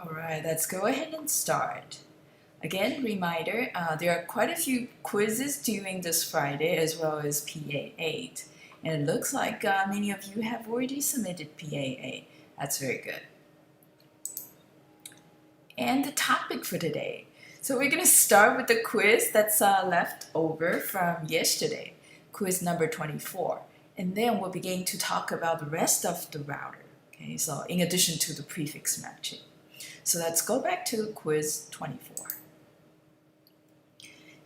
Alright, let's go ahead and start. Again, reminder, there are quite a few quizzes during this Friday as well as PA8. And it looks like many of you have already submitted PA8. That's very good. And the topic for today. So we're going to start with the quiz that's left over from yesterday, quiz number 24. And then we'll begin to talk about the rest of the router. Okay, so in addition to the prefix matching. So let's go back to quiz 24.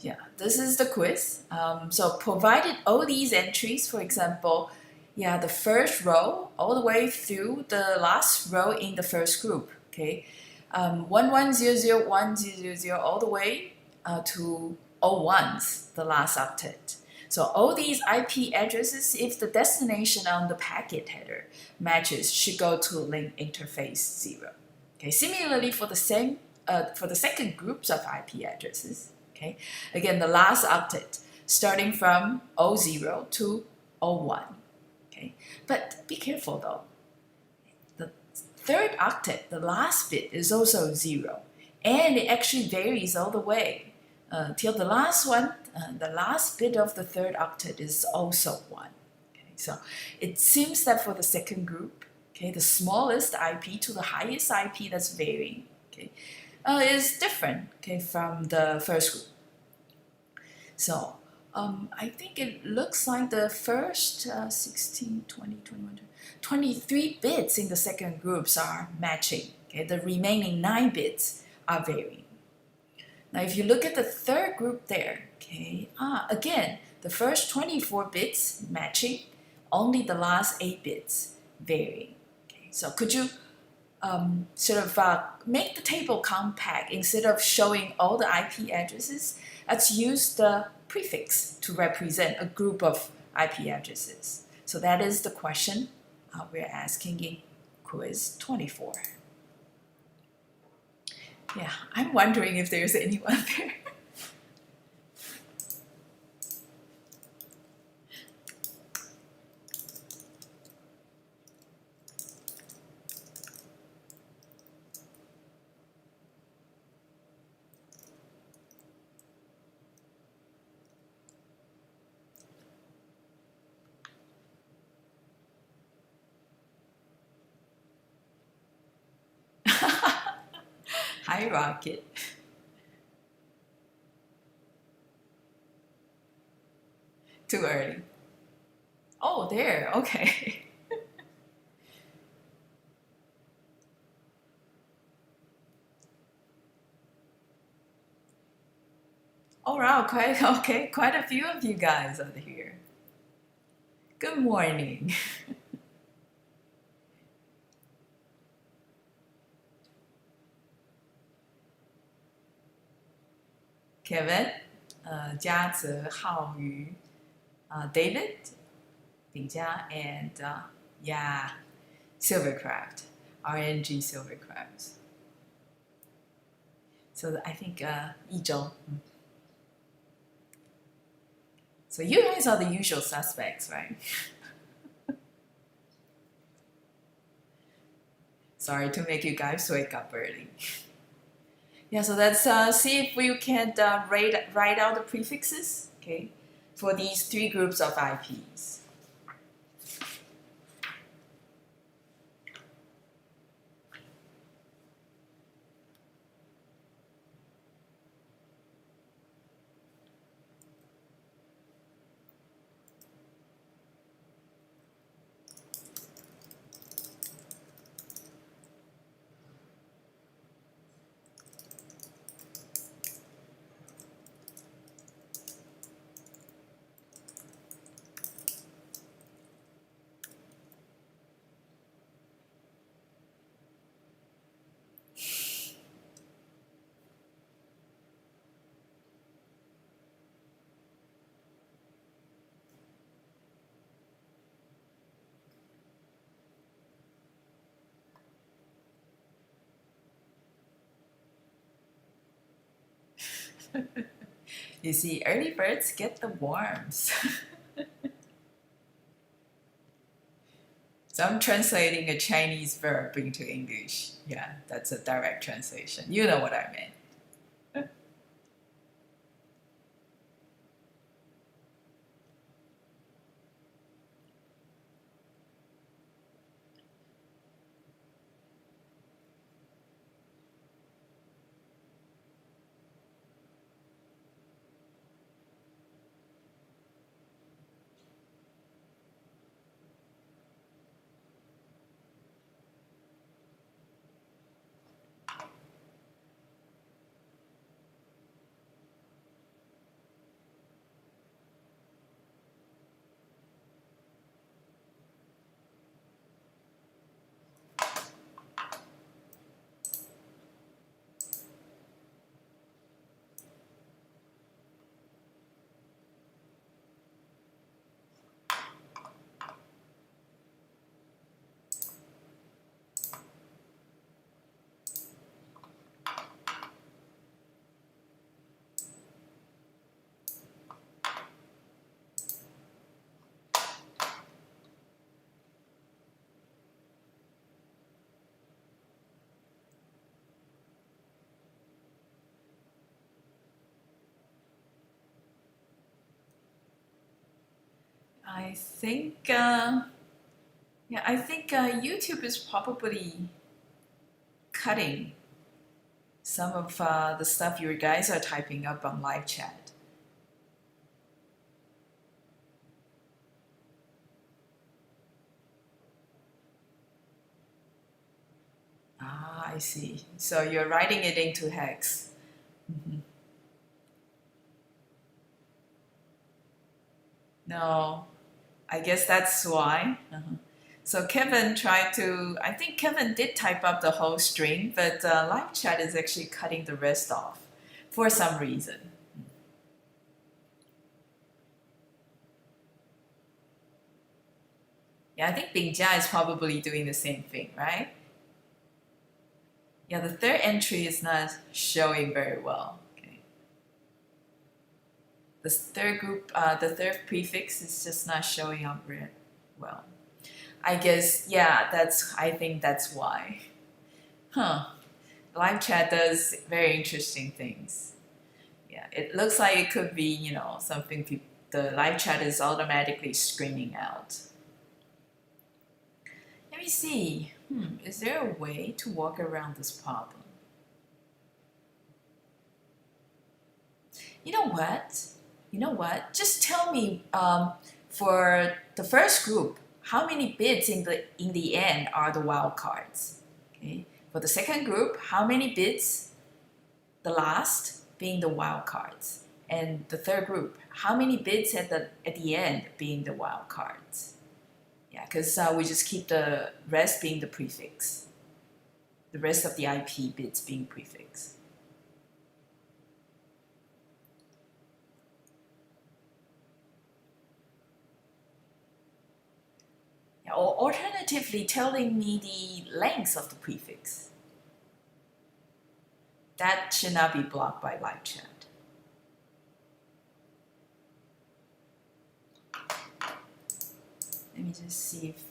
Yeah, this is the quiz. So provided all these entries, for example, the first row all the way through the last row in the first group, okay? 11001000 all the way to 01s, the last octet. So all these IP addresses, if the destination on the packet header matches, should go to link interface 0. Okay, similarly for the second groups of IP addresses, okay, again the last octet starting from 00 to 01. Okay, but be careful though. The third octet, the last bit, is also 0, and it actually varies all the way till the last one. The last bit of the third octet is also 1. Okay, so it seems that for the second group, okay, the smallest IP to the highest IP that's varying, okay, is different, okay, from the first group. So I think it looks like the first 16, 20, 21, 23 bits in the second groups are matching. Okay, the remaining 9 bits are varying. Now if you look at the third group there, okay, again, the first 24 bits matching, only the last 8 bits varying. Okay, so could you make the table compact? Instead of showing all the IP addresses, let's use the prefix to represent a group of IP addresses. So that is the question we're asking in quiz 24. Yeah, I'm wondering if there's anyone there. Hi, Rocket. Too early. Oh, there. Okay. All right. Quite a few of you guys are here. Good morning. Kevin, 嘉泽, Hao Yu, David, Bingja, and Silvercraft, RNG Silvercraft. So I think Yizhou. So you guys are the usual suspects, right? Sorry to make you guys wake up early. Yeah, so let's see if we can write out the prefixes, okay, for these 3 groups of IPs. You see, early birds get the worms. So I'm translating a Chinese verb into English. Yeah, that's a direct translation. You know what I mean. I think, yeah, I think YouTube is probably cutting some of the stuff you guys are typing up on live chat. Ah, I see. So you're writing it into hex. Mhm. No, I guess that's why. So Kevin tried to, I think Kevin did type up the whole string, but live chat is actually cutting the rest off for some reason. Yeah, I think Bingjia is probably doing the same thing, right? Yeah, the third entry is not showing very well. Okay. The third group, the third prefix is just not showing up well. I guess, yeah, I think that's why. Huh. Live chat does very interesting things. Yeah, it looks like it could be, something the live chat is automatically screening out. Let me see. Is there a way to work around this problem? You know what? Just tell me for the first group, how many bits in the end are the wildcards? Okay. For the second group, how many bits, the last being the wildcards? And the third group, how many bits at the end being the wildcards? Yeah, because we just keep the rest being the prefix. The rest of the IP bits being prefix. Yeah, or alternatively, telling me the length of the prefix. That should not be blocked by live chat. Let me just see if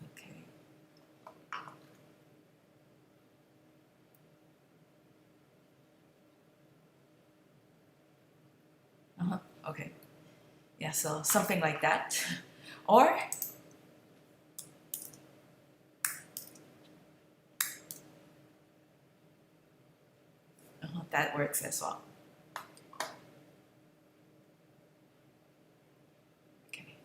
okay. Okay. Yeah, so something like that. Or that works as well. Okay.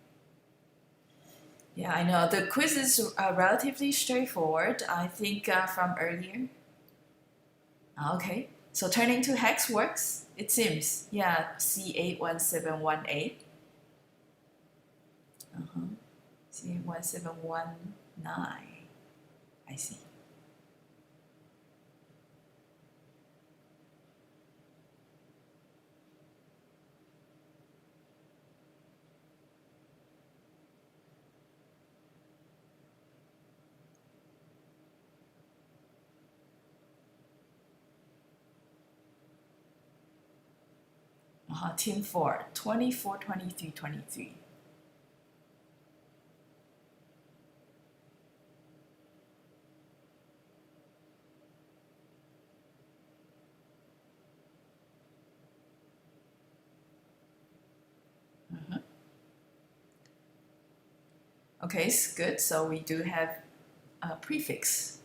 Yeah, I know. The quiz is relatively straightforward, I think, from earlier. Okay. So turning to hex works, it seems. Yeah, C81718. C1719. I see. Team 4, 24, 23, 23. Okay, it's good. So we do have a prefix.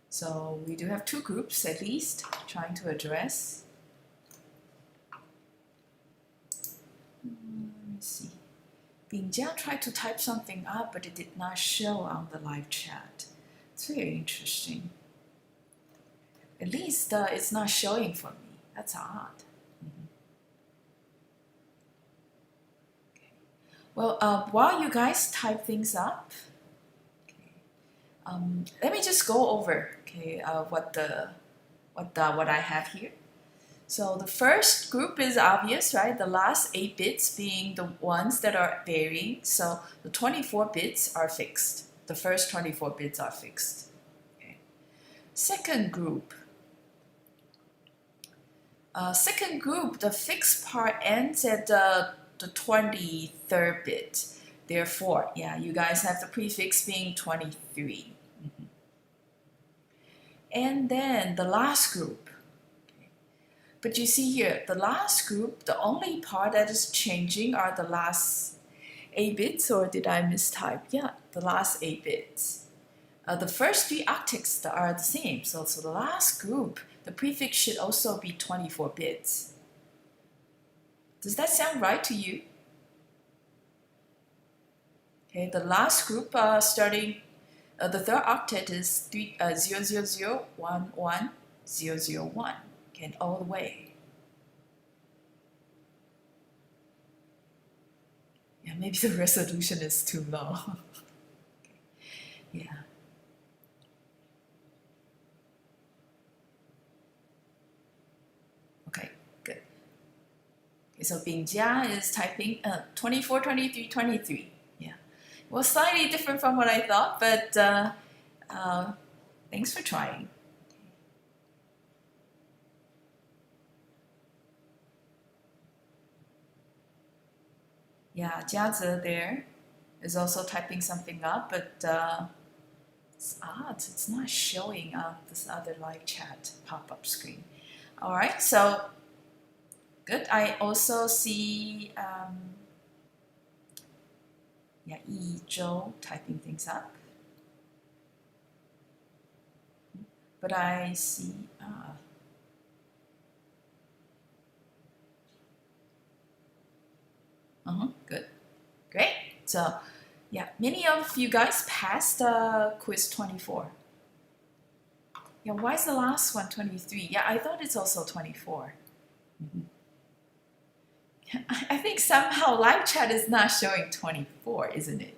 So we do have two groups at least trying to address. Let me see. Bingjia tried to type something up, but it did not show on the live chat. It's very interesting. At least it's not showing for me. That's odd. Okay. Well, while you guys type things up, let me just go over what I have here. So the first group is obvious, right? The last 8 bits being the ones that are varying. So the 24 bits are fixed. The first 24 bits are fixed. Okay. Second group, the fixed part ends at the 23rd bit. Therefore, yeah, you guys have the prefix being 23. And then the last group. But you see here, the last group, the only part that is changing are the last 8 bits, or did I mistype? Yeah, the last 8 bits. The first 3 octets are the same, so the last group, the prefix should also be 24 bits. Does that sound right to you? Okay, the last group starting, the third octet is 00011 okay, all the way. Yeah, maybe the resolution is too low. Yeah. Okay, good. Okay, so Bingjia is typing 24, 23, 23. Yeah. Well, slightly different from what I thought, but thanks for trying. Yeah, Jiazi there is also typing something up, but it's odd. It's not showing on this other live chat pop-up screen. All right, so good. I also see Yi Zhou typing things up. But I see good. Great. So yeah, many of you guys passed quiz 24. Yeah, why is the last one 23? Yeah, I thought it's also 24. I think somehow live chat is not showing 24, isn't it?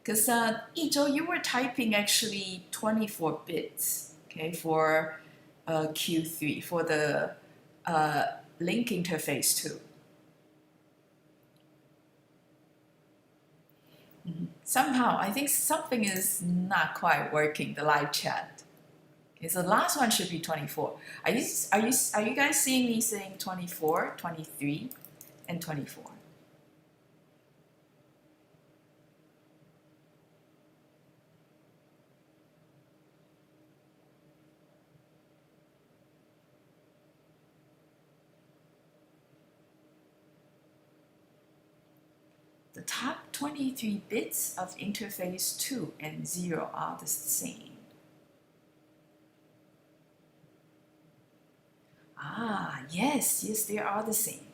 Because Yizhou, you were typing actually 24 bits, okay, for Q3, for the link interface 2. Somehow, I think something is not quite working, the live chat. Okay, so the last one should be 24. Are you guys seeing me saying 24, 23, and 24? The top 23 bits of interface 2 and 0 are the same. Ah, yes, they are the same.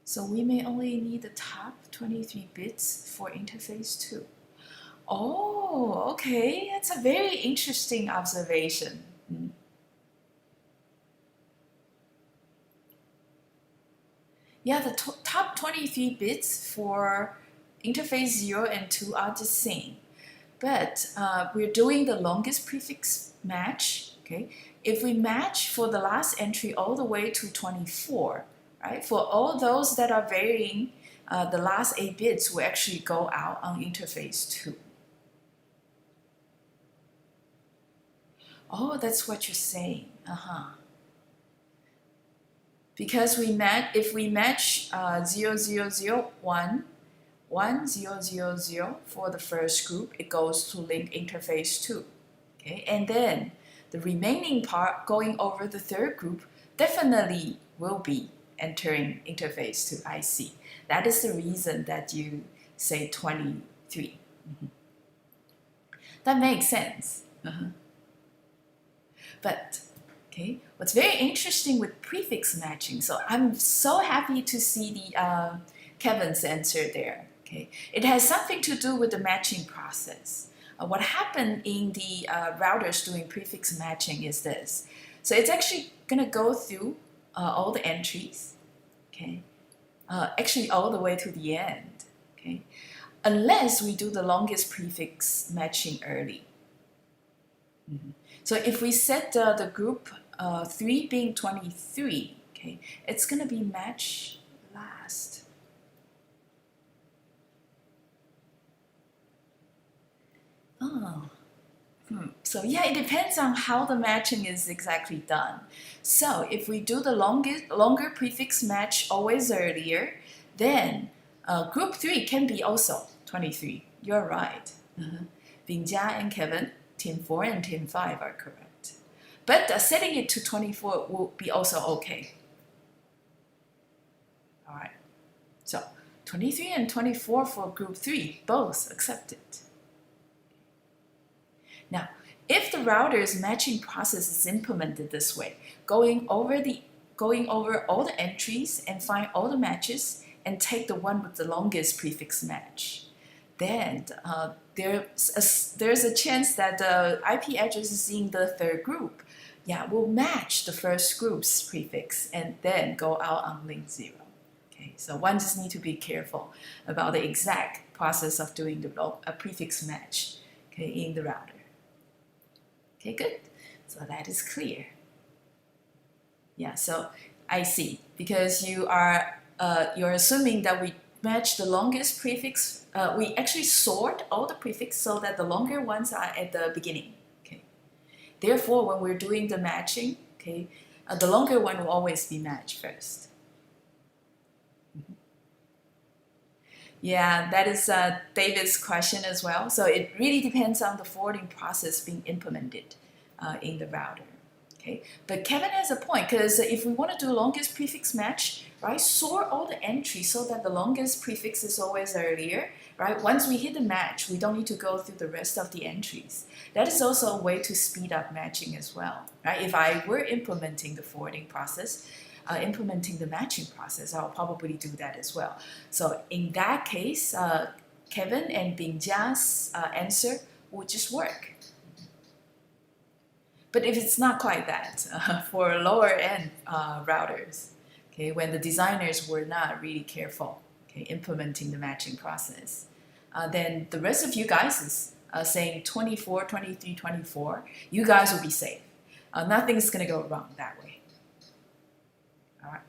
So we may only need the top 23 bits for interface 2. Oh, okay, that's a very interesting observation. Yeah, the top 23 bits for interface 0 and 2 are the same. But we're doing the longest prefix match, okay? If we match for the last entry all the way to 24, right? For all those that are varying, the last 8 bits will actually go out on interface 2. Oh, that's what you're saying. Because if we match 0, 0, 0, 1, 1, 0, 0, 0 for the first group, it goes to link interface 2. Okay? And then the remaining part going over the third group definitely will be entering interface 2. I see. That is the reason that you say 23. That makes sense. But okay, what's very interesting with prefix matching, so I'm so happy to see the Kevin's answer there. Okay, it has something to do with the matching process. What happened in the routers doing prefix matching is this. So it's actually going to go through all the entries, okay, actually all the way to the end, okay, unless we do the longest prefix matching early. So if we set the group 3 being 23, okay, it's going to be match last. So yeah, it depends on how the matching is exactly done. So if we do the longer prefix match always earlier, then group 3 can be also 23. You're right. Bingjia and Kevin, team 4 and team 5 are correct. But setting it to 24 will be also okay. All right. So 23 and 24 for group 3, both accepted. Now, if the router's matching process is implemented this way, going over all the entries and find all the matches and take the one with the longest prefix match, then there's a chance that the IP addresses in the third group, will match the first group's prefix and then go out on link 0. Okay, so one just need to be careful about the exact process of doing the prefix match, okay, in the router. Okay, good. So that is clear. Yeah, so I see. Because you're assuming that we match the longest prefix. We actually sort all the prefix so that the longer ones are at the beginning. Okay. Therefore, when we're doing the matching, okay, the longer one will always be matched first. Yeah, that is David's question as well. So it really depends on the forwarding process being implemented in the router. Okay, but Kevin has a point, because if we want to do longest prefix match, right, sort all the entries so that the longest prefix is always earlier, right? Once we hit the match, we don't need to go through the rest of the entries. That is also a way to speed up matching as well, right? If I were implementing the forwarding process, implementing the matching process, I'll probably do that as well. So in that case, Kevin and Bingjia's answer would just work. But if it's not quite that, for lower end routers, okay, when the designers were not really careful, okay, implementing the matching process, then the rest of you guys is saying 24, 23, 24, you guys will be safe. Nothing's going to go wrong that way. All right.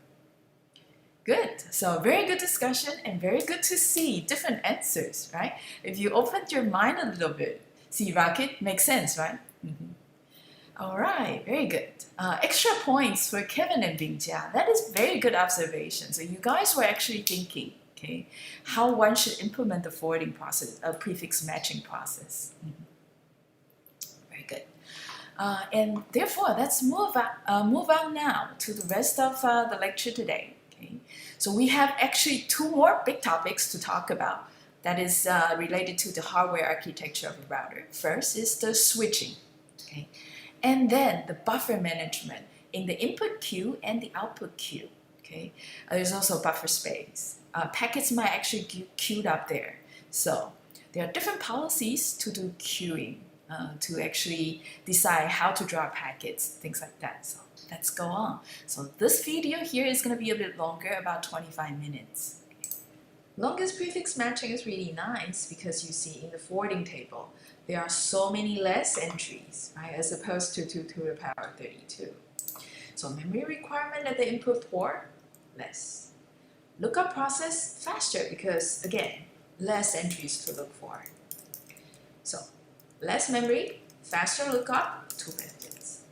Good. So very good discussion and very good to see different answers, right? If you opened your mind a little bit, see, Rocket, makes sense, right? All right, very good. Extra points for Kevin and Bingjia. That is very good observation. So you guys were actually thinking, okay, how one should implement the forwarding process, a prefix matching process. Very good. And therefore, let's move on now to the rest of the lecture today. Okay, so we have actually 2 more big topics to talk about. That is related to the hardware architecture of a router. First is the switching. Okay. And then the buffer management in the input queue and the output queue. Okay, there's also buffer space. Packets might actually get queued up there. So there are different policies to do queuing, to actually decide how to draw packets, things like that. So let's go on. So this video here is going to be a bit longer, about 25 minutes. Longest prefix matching is really nice because you see in the forwarding table, there are so many less entries, right, as opposed to 2 to the power 32. So memory requirement at the input port, less. Lookup process, faster because, again, less entries to look for. So less memory, faster lookup, 2 benefits.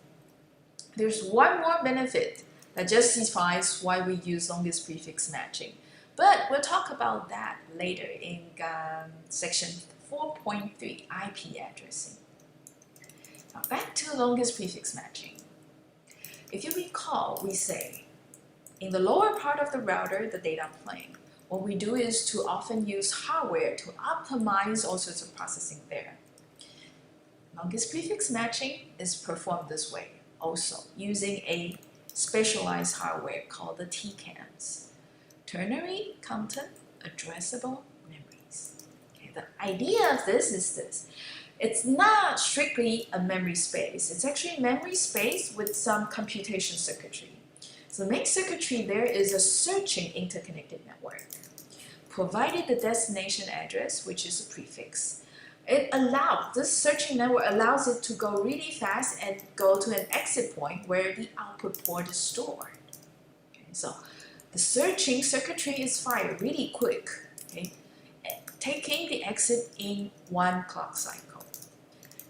There's one more benefit that justifies why we use longest prefix matching. But we'll talk about that later in section 4.3, IP addressing. Now back to longest prefix matching. If you recall, we say, in the lower part of the router, the data plane, what we do is to often use hardware to optimize all sorts of processing there. Longest prefix matching is performed this way, also using a specialized hardware called the TCAMs. Ternary content addressable memories. Okay, the idea of this is this. It's not strictly a memory space. It's actually memory space with some computation circuitry. So the main circuitry there is a searching interconnected network. Provided the destination address, which is a prefix, this searching network allows it to go really fast and go to an exit point where the output port is stored. Okay, so the searching circuitry is fired really quick, okay, taking the exit in 1 clock cycle.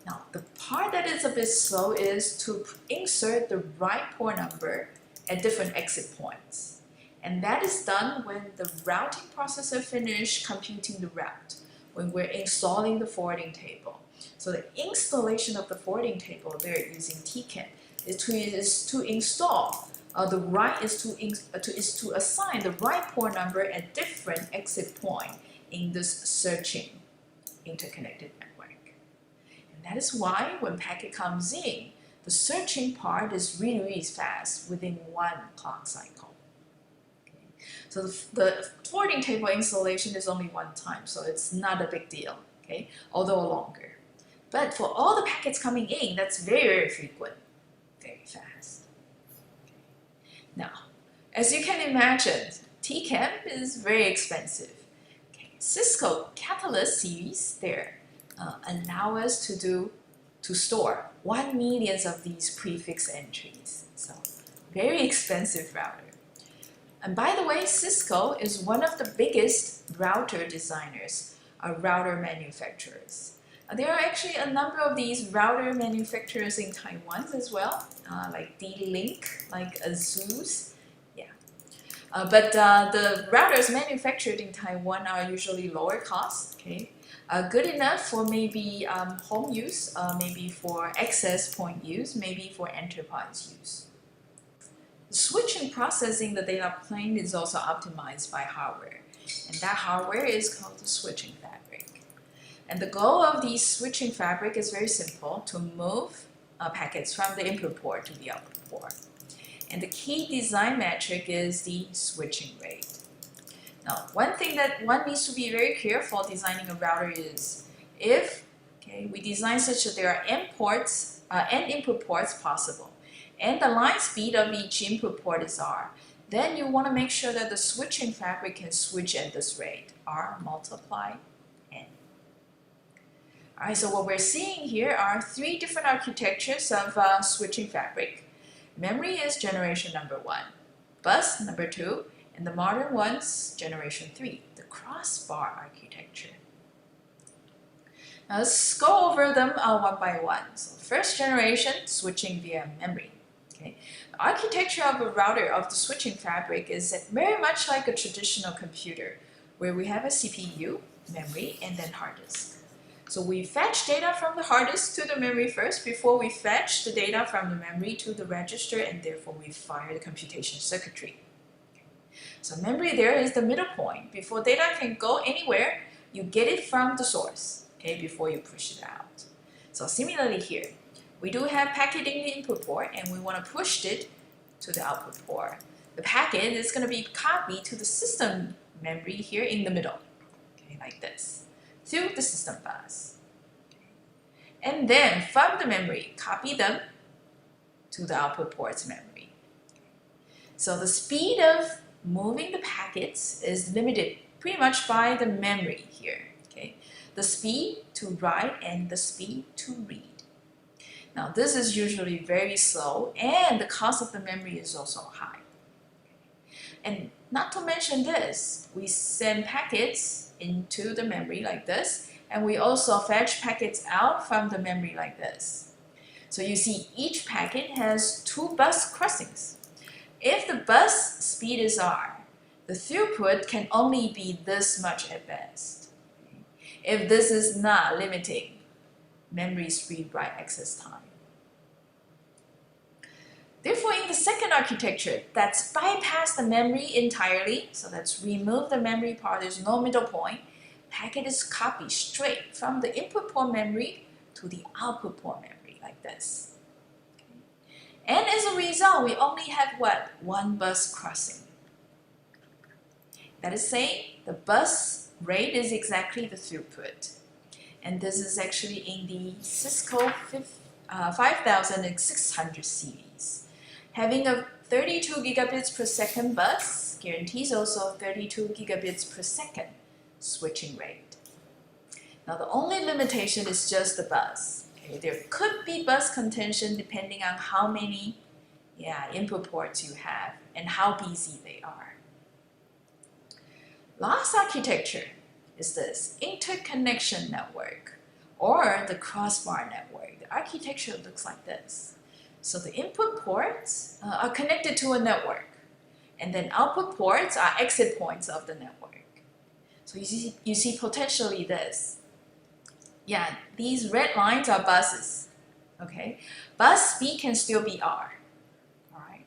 Now, the part that is a bit slow is to insert the right port number at different exit points. And that is done when the routing processor finishes computing the route, when we're installing the forwarding table. So the installation of the forwarding table there using TCAM is to install. The right is to assign the right port number at different exit point in this searching interconnected network. And that is why when packet comes in, the searching part is really, really fast within 1 clock cycle. Okay. So the forwarding table installation is only 1 time, so it's not a big deal, okay, although longer. But for all the packets coming in, that's very, very frequent, very fast. Now, as you can imagine, TCAM is very expensive. Okay. Cisco Catalyst series there allow us to store 1 million of these prefix entries. So, very expensive router. And by the way, Cisco is one of the biggest router designers, router manufacturers. There are actually a number of these router manufacturers in Taiwan as well, like D-Link, like Asus, yeah. But the routers manufactured in Taiwan are usually lower cost, okay? Good enough for maybe home use, maybe for access point use, maybe for enterprise use. The switching processing the data plane is also optimized by hardware, and that hardware is called the switching fabric. And the goal of the switching fabric is very simple, to move packets from the input port to the output port. And the key design metric is the switching rate. Now, one thing that one needs to be very careful designing a router is if we design such that there are n input ports possible, and the line speed of each input port is R, then you want to make sure that the switching fabric can switch at this rate, R multiply N. Alright, so what we're seeing here are 3 different architectures of switching fabric. Memory is generation number 1, bus number 2, and the modern ones, generation 3, the crossbar architecture. Now let's go over them one by one. So first generation, switching via memory. Okay. The architecture of a router of the switching fabric is very much like a traditional computer, where we have a CPU, memory, and then hard disk. So we fetch data from the hard disk to the memory first before we fetch the data from the memory to the register, and therefore we fire the computation circuitry. So memory there is the middle point. Before data can go anywhere, you get it from the source, okay, before you push it out. So similarly here, we do have packet in the input port and we want to push it to the output port. The packet is going to be copied to the system memory here in the middle, okay, like this, through the system bus. And then from the memory, copy them to the output port's memory. So the speed of moving the packets is limited pretty much by the memory here. Okay, the speed to write and the speed to read. Now this is usually very slow, and the cost of the memory is also high. And not to mention this, we send packets into the memory like this, and we also fetch packets out from the memory like this. So you see each packet has 2 bus crossings. If the bus speed is r, the throughput can only be this much at best. If this is not limiting memory's read-write access time. Therefore, in the second architecture, that's bypass the memory entirely, so let's remove the memory part, there's no middle point. Packet is copied straight from the input port memory to the output port memory, like this. Okay. And as a result, we only have what? 1 bus crossing. That is saying, the bus rate is exactly the throughput. And this is actually in the Cisco 5600 series. Having a 32 gigabits per second bus guarantees also 32 gigabits per second switching rate. Now the only limitation is just the bus. Okay, there could be bus contention depending on how many input ports you have and how busy they are. Last architecture is this interconnection network or the crossbar network. The architecture looks like this. So the input ports are connected to a network, and then output ports are exit points of the network. So you see potentially this. Yeah, these red lines are buses. Okay, bus speed can still be R. All right,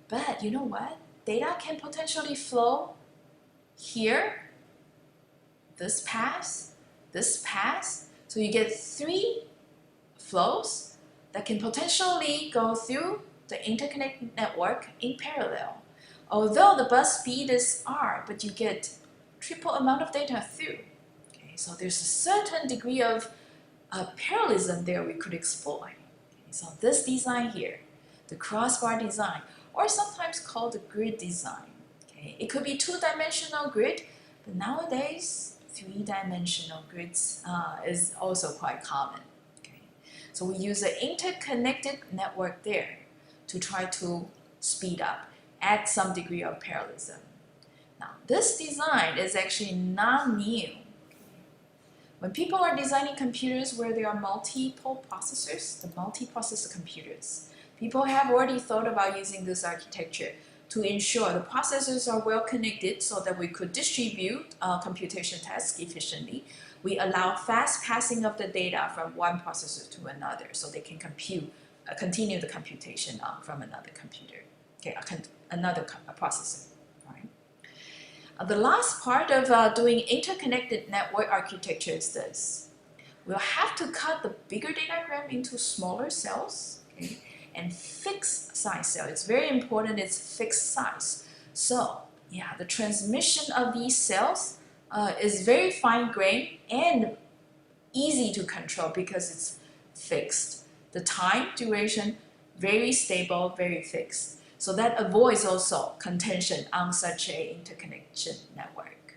but you know what? Data can potentially flow here. This pass. So you get 3 flows that can potentially go through the interconnect network in parallel. Although the bus speed is R, but you get triple amount of data through. Okay, so there's a certain degree of parallelism there we could explore. Okay, so this design here, the crossbar design, or sometimes called the grid design. Okay, it could be 2-dimensional grid, but nowadays 3-dimensional grids is also quite common. Okay, so we use an interconnected network there to try to speed up, add some degree of parallelism. Now, this design is actually not new. When people are designing computers where there are multiple processors, the multiprocessor computers, people have already thought about using this architecture to ensure the processors are well connected so that we could distribute computation tasks efficiently. We allow fast passing of the data from one processor to another so they can continue the computation from another computer, okay, another processor. Right? The last part of doing interconnected network architecture is this. We'll have to cut the bigger datagram into smaller cells, okay, and fixed size cell. It's very important it's fixed size. So yeah, the transmission of these cells is very fine-grained and easy to control because it's fixed. The time, duration, very stable, very fixed. So that avoids also contention on such a interconnection network.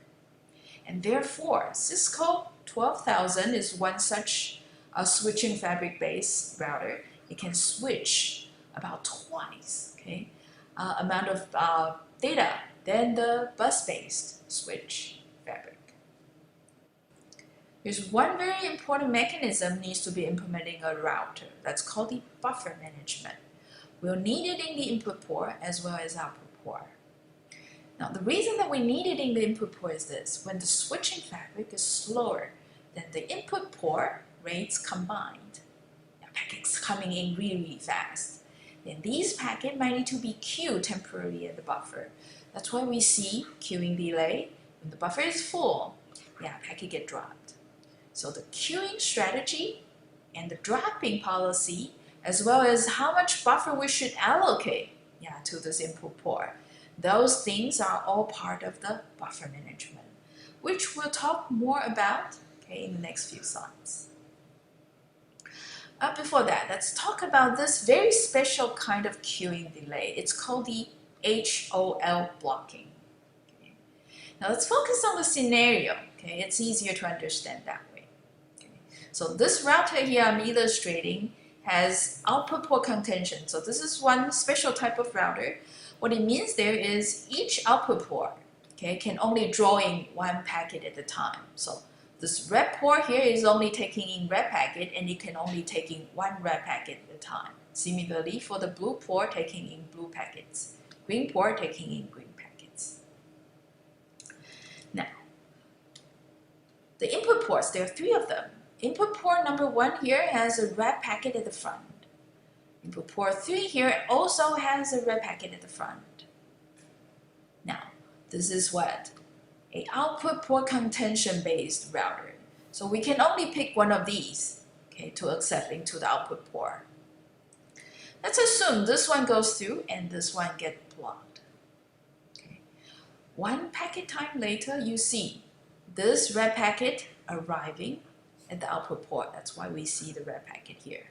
And therefore, Cisco 12000 is one such switching fabric-based router. It can switch about twice, okay, amount of data than the bus-based switch fabric. There's one very important mechanism needs to be implemented in a router. That's called the buffer management. We'll need it in the input port as well as output port. Now, the reason that we need it in the input port is this. When the switching fabric is slower than the input port rates combined, packets coming in really fast, then these packets might need to be queued temporarily at the buffer. That's why we see queuing delay. When the buffer is full, packet get dropped. So the queuing strategy and the dropping policy, as well as how much buffer we should allocate to this input port, those things are all part of the buffer management, which we'll talk more about in the next few slides. Before that, let's talk about this very special kind of queuing delay. It's called the HOL blocking. Okay. Now let's focus on the scenario. Okay, it's easier to understand that way. Okay. So this router here I'm illustrating has output port contention. So this is one special type of router. What it means there is each output port, okay, can only draw in one packet at a time. So this red port here is only taking in red packet, and it can only take in one red packet at a time. Similarly, for the blue port, taking in blue packets. Green port taking in green packets. Now, the input ports, there are 3 of them. Input port number 1 here has a red packet at the front. Input port 3 here also has a red packet at the front. Now, this is what? An output port contention based router. So we can only pick one of these, okay, to accept into the output port. Let's assume this one goes through and this one gets blocked. Okay. One packet time later, you see this red packet arriving at the output port. That's why we see the red packet here.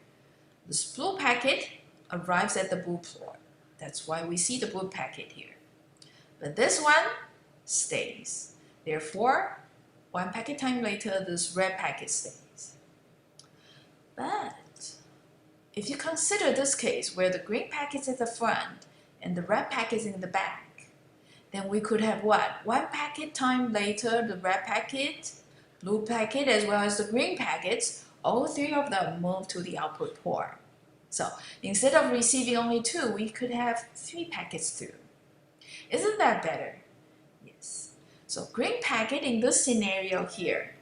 This blue packet arrives at the blue port. That's why we see the blue packet here. But this one stays. Therefore, one packet time later, this red packet stays. But if you consider this case where the green packet's at the front and the red packet's in the back, then we could have what? One packet time later, the red packet, blue packet, as well as the green packets, all 3 of them move to the output port. So instead of receiving only 2, we could have 3 packets through. Isn't that better? Yes. So green packet in this scenario here,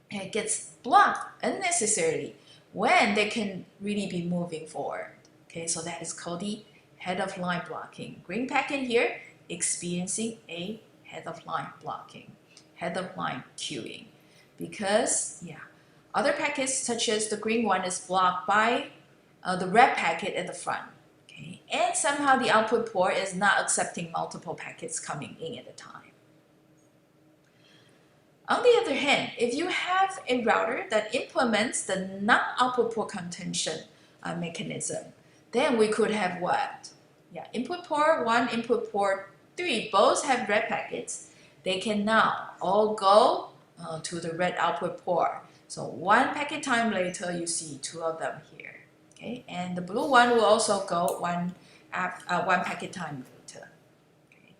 it gets blocked unnecessarily when they can really be moving forward. Okay, so that is called the head of line blocking. Green packet here experiencing a head of line blocking, head of line queuing, because other packets such as the green one is blocked by the red packet at the front. Okay, and somehow the output port is not accepting multiple packets coming in at a time. On the other hand, if you have a router that implements the non-output port contention mechanism, then we could have what? Input port 1, input port 3, both have red packets. They can now all go to the red output port. So one packet time later, you see 2 of them here. Okay, and the blue one will also go one packet time later. Okay,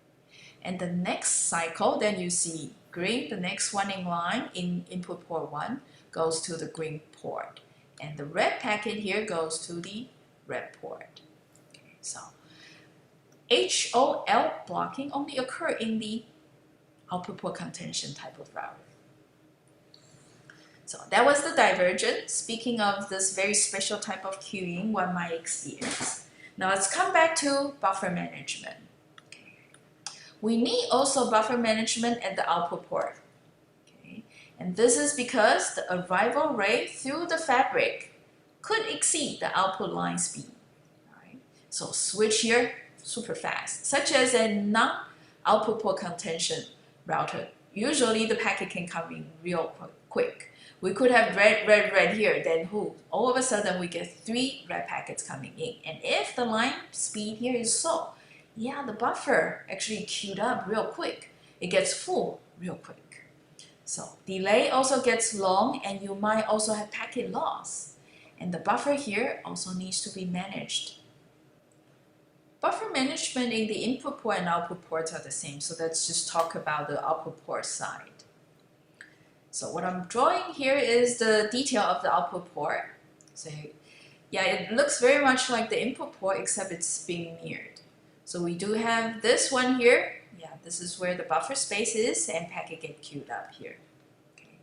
and the next cycle, then you see green, the next one in line in input port 1 goes to the green port, and the red packet here goes to the red port. Okay, so HOL blocking only occur in the output port contention type of router. So that was the divergent. Speaking of this very special type of queuing one might experience. Now let's come back to buffer management. Okay. We need also buffer management at the output port. Okay. And this is because the arrival rate through the fabric could exceed the output line speed. Right? So switch here super fast, such as a non-output port contention router. Usually the packet can come in real quick. We could have red here, then all of a sudden we get 3 red packets coming in. And if the line speed here is slow, the buffer actually queued up real quick. It gets full real quick. So delay also gets long, and you might also have packet loss. And the buffer here also needs to be managed. Buffer management in the input port and output ports are the same, so let's just talk about the output port side. So what I'm drawing here is the detail of the output port. So it looks very much like the input port, except it's being mirrored. So we do have this one here. This is where the buffer space is, and packet get queued up here. Okay.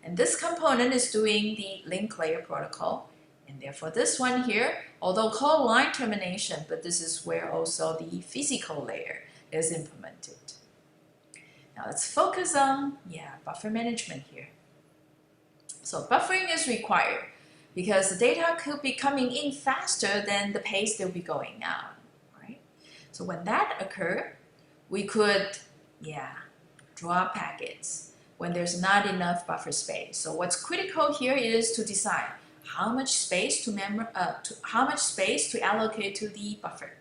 And this component is doing the link layer protocol. And therefore this one here, although called line termination, but this is where also the physical layer is implemented. Now let's focus on buffer management here. So buffering is required because the data could be coming in faster than the pace they'll be going out. Right? So when that occurs, we could draw packets when there's not enough buffer space. So what's critical here is to decide how much space to allocate to the buffer.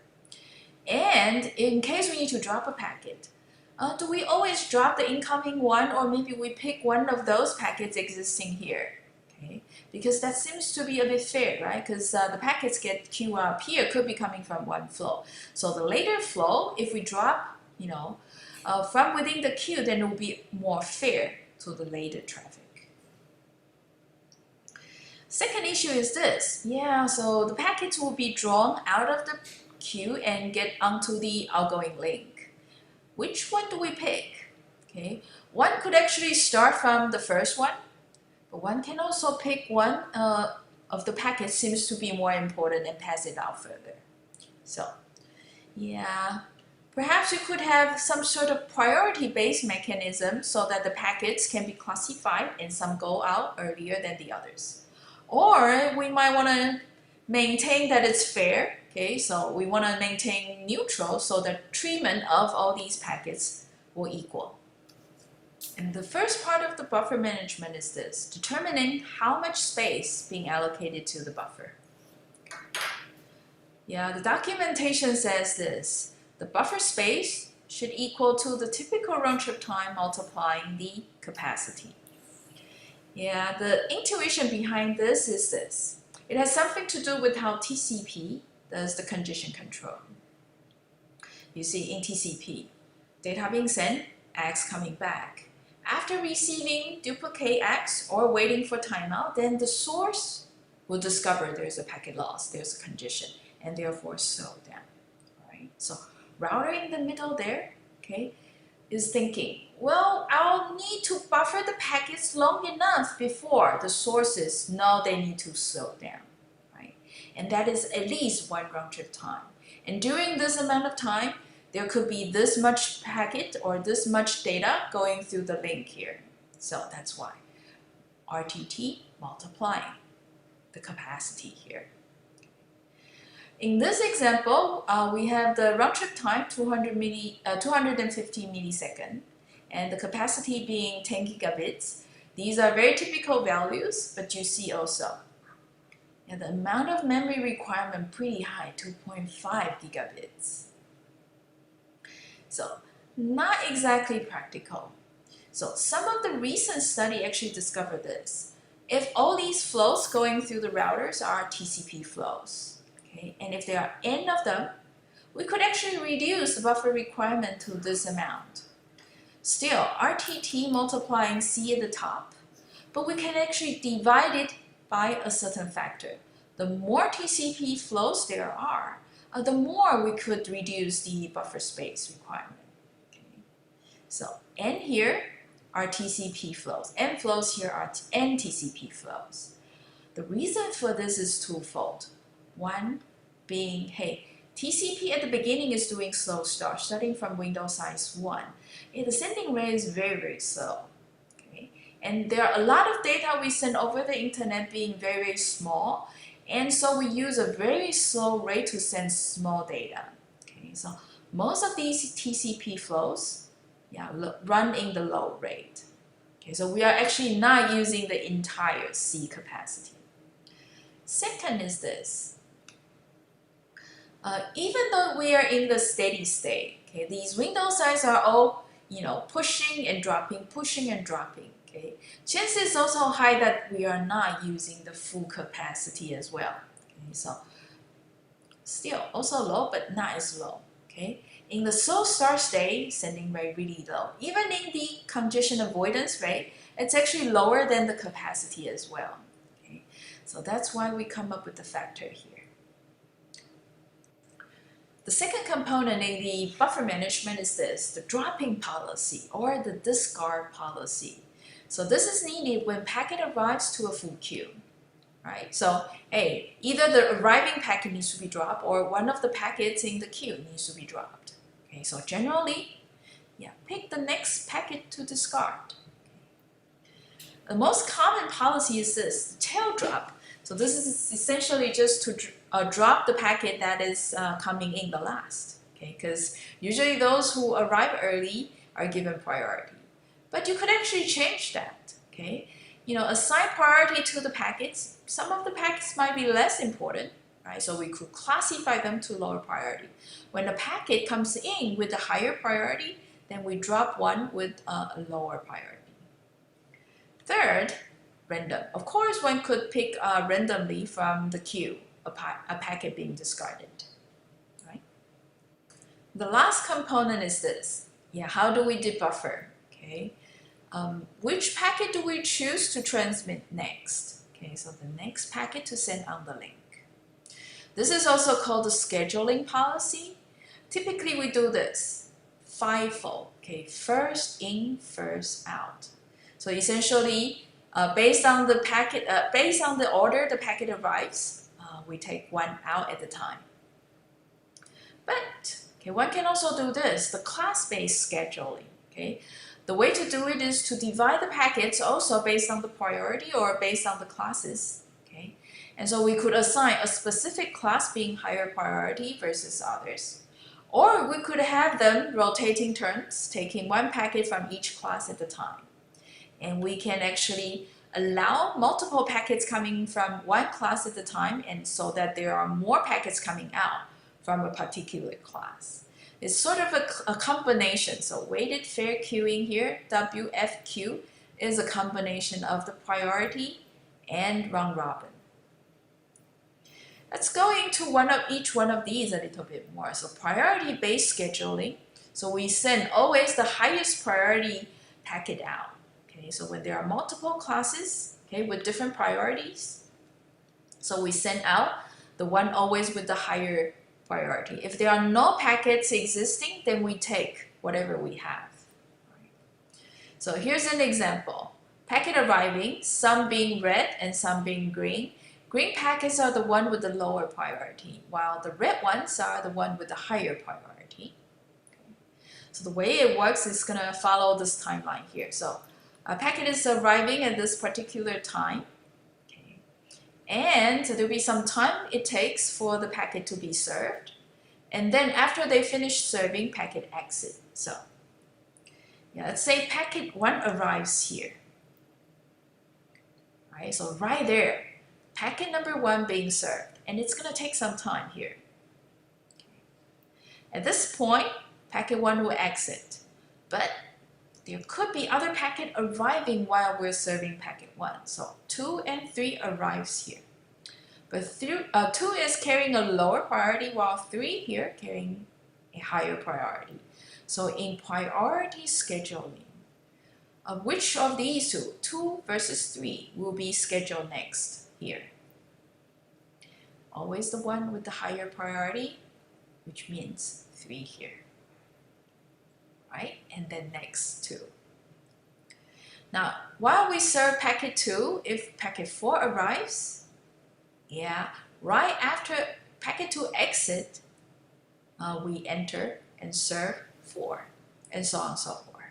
And in case we need to drop a packet, Do we always drop the incoming one, or maybe we pick one of those packets existing here? Okay, because that seems to be a bit fair, right? Because the packets get queued up here could be coming from one flow. So the later flow, if we drop, from within the queue, then it will be more fair to the later traffic. Second issue is this. Yeah, so the packets will be drawn out of the queue and get onto the outgoing link. Which one do we pick? Okay, one could actually start from the first one, but one can also pick one of the packets seems to be more important and pass it out further. So, yeah, perhaps you could have some sort of priority-based mechanism so that the packets can be classified and some go out earlier than the others. Or we might want to maintain that it's fair. Okay, so we want to maintain neutral so the treatment of all these packets will equal. And the first part of the buffer management is this, determining how much space being allocated to the buffer. Yeah, the documentation says this, the buffer space should equal to the typical round trip time multiplying the capacity. Yeah, the intuition behind this is this. It has something to do with how TCP does the condition control. You see, in TCP, data being sent, X coming back. After receiving duplicate X or waiting for timeout, then the source will discover there's a packet loss, there's a condition, and therefore slow down. Right? So router in the middle there, okay, is thinking, well, I'll need to buffer the packets long enough before the sources know they need to slow down. And that is at least one round trip time. And during this amount of time, there could be this much packet or this much data going through the link here. So that's why RTT multiplying the capacity here. In this example, we have the round trip time 250 milliseconds and the capacity being 10 gigabits. These are very typical values, but you see also and the amount of memory requirement pretty high, 2.5 gigabits. So not exactly practical. So some of the recent study actually discovered this. If all these flows going through the routers are TCP flows, okay, and if there are n of them, we could actually reduce the buffer requirement to this amount. Still, RTT multiplying C at the top, but we can actually divide it by a certain factor. The more TCP flows there are, the more we could reduce the buffer space requirement. Okay. So N here are TCP flows, N flows here are N TCP flows. The reason for this is twofold. One being, hey, TCP at the beginning is doing slow start, starting from window size 1. The sending rate is very, very slow. And there are a lot of data we send over the internet being very, very small. And so we use a very slow rate to send small data. Okay, so most of these TCP flows run in the low rate. Okay, so we are actually not using the entire C capacity. Second is this. Even though we are in the steady state, okay, these window sizes are all pushing and dropping, pushing and dropping. Okay. Chances also high that we are not using the full capacity as well. Okay. So still also low, but not as low. Okay. In the slow start state, sending rate really low. Even in the congestion avoidance rate, it's actually lower than the capacity as well. Okay. So that's why we come up with the factor here. The second component in the buffer management is this, the dropping policy or the discard policy. So this is needed when packet arrives to a full queue, right? So, hey, either the arriving packet needs to be dropped or one of the packets in the queue needs to be dropped. Okay, so generally, pick the next packet to discard. Okay. The most common policy is this, the tail drop. So this is essentially just to drop the packet that is coming in the last, okay? Because usually those who arrive early are given priority. But you could actually change that, okay? Assign priority to the packets. Some of the packets might be less important, right? So we could classify them to lower priority. When a packet comes in with a higher priority, then we drop one with a lower priority. Third, random. Of course, one could pick randomly from the queue, a packet being discarded. Right? The last component is this. Yeah, how do we debuffer? Okay. Which packet do we choose to transmit next? Okay, so the next packet to send on the link. This is also called the scheduling policy. Typically, we do this FIFO. Okay, first in, first out. So essentially, based on the packet, based on the order the packet arrives, we take one out at a time. But okay, one can also do this, the class-based scheduling. Okay, the way to do it is to divide the packets also based on the priority or based on the classes. Okay, and so we could assign a specific class being higher priority versus others. Or we could have them rotating turns, taking one packet from each class at a time. And we can actually allow multiple packets coming from one class at a time, and so that there are more packets coming out from a particular class. It's sort of a combination. So weighted fair queuing here, WFQ, is a combination of the priority and round robin. Let's go into each one of these a little bit more. So priority-based scheduling. So we send always the highest priority packet out. Okay, so when there are multiple classes, okay, with different priorities, so we send out the one always with the higher priority. If there are no packets existing, then we take whatever we have. Right. So here's an example. Packet arriving, some being red and some being green. Green packets are the one with the lower priority, while the red ones are the one with the higher priority. Okay. So the way it works is going to follow this timeline here. So a packet is arriving at this particular time. Okay. And so there'll be some time it takes for the packet to be served. And then after they finish serving, packet exit. So yeah, let's say packet 1 arrives here. Right, so right there. Packet number 1 being served, and it's going to take some time here. Okay. At this point, packet 1 will exit, but there could be other packet arriving while we're serving packet 1. So 2 and 3 arrives here, but 2 is carrying a lower priority, while 3 here carrying a higher priority. So in priority scheduling, which of these two, 2 versus 3, will be scheduled next? Here. Always the one with the higher priority, which means 3 here. Right? And then next 2. Now, while we serve packet 2, if packet 4 arrives, yeah, right after packet 2 exit, we enter and serve 4, and so on and so forth.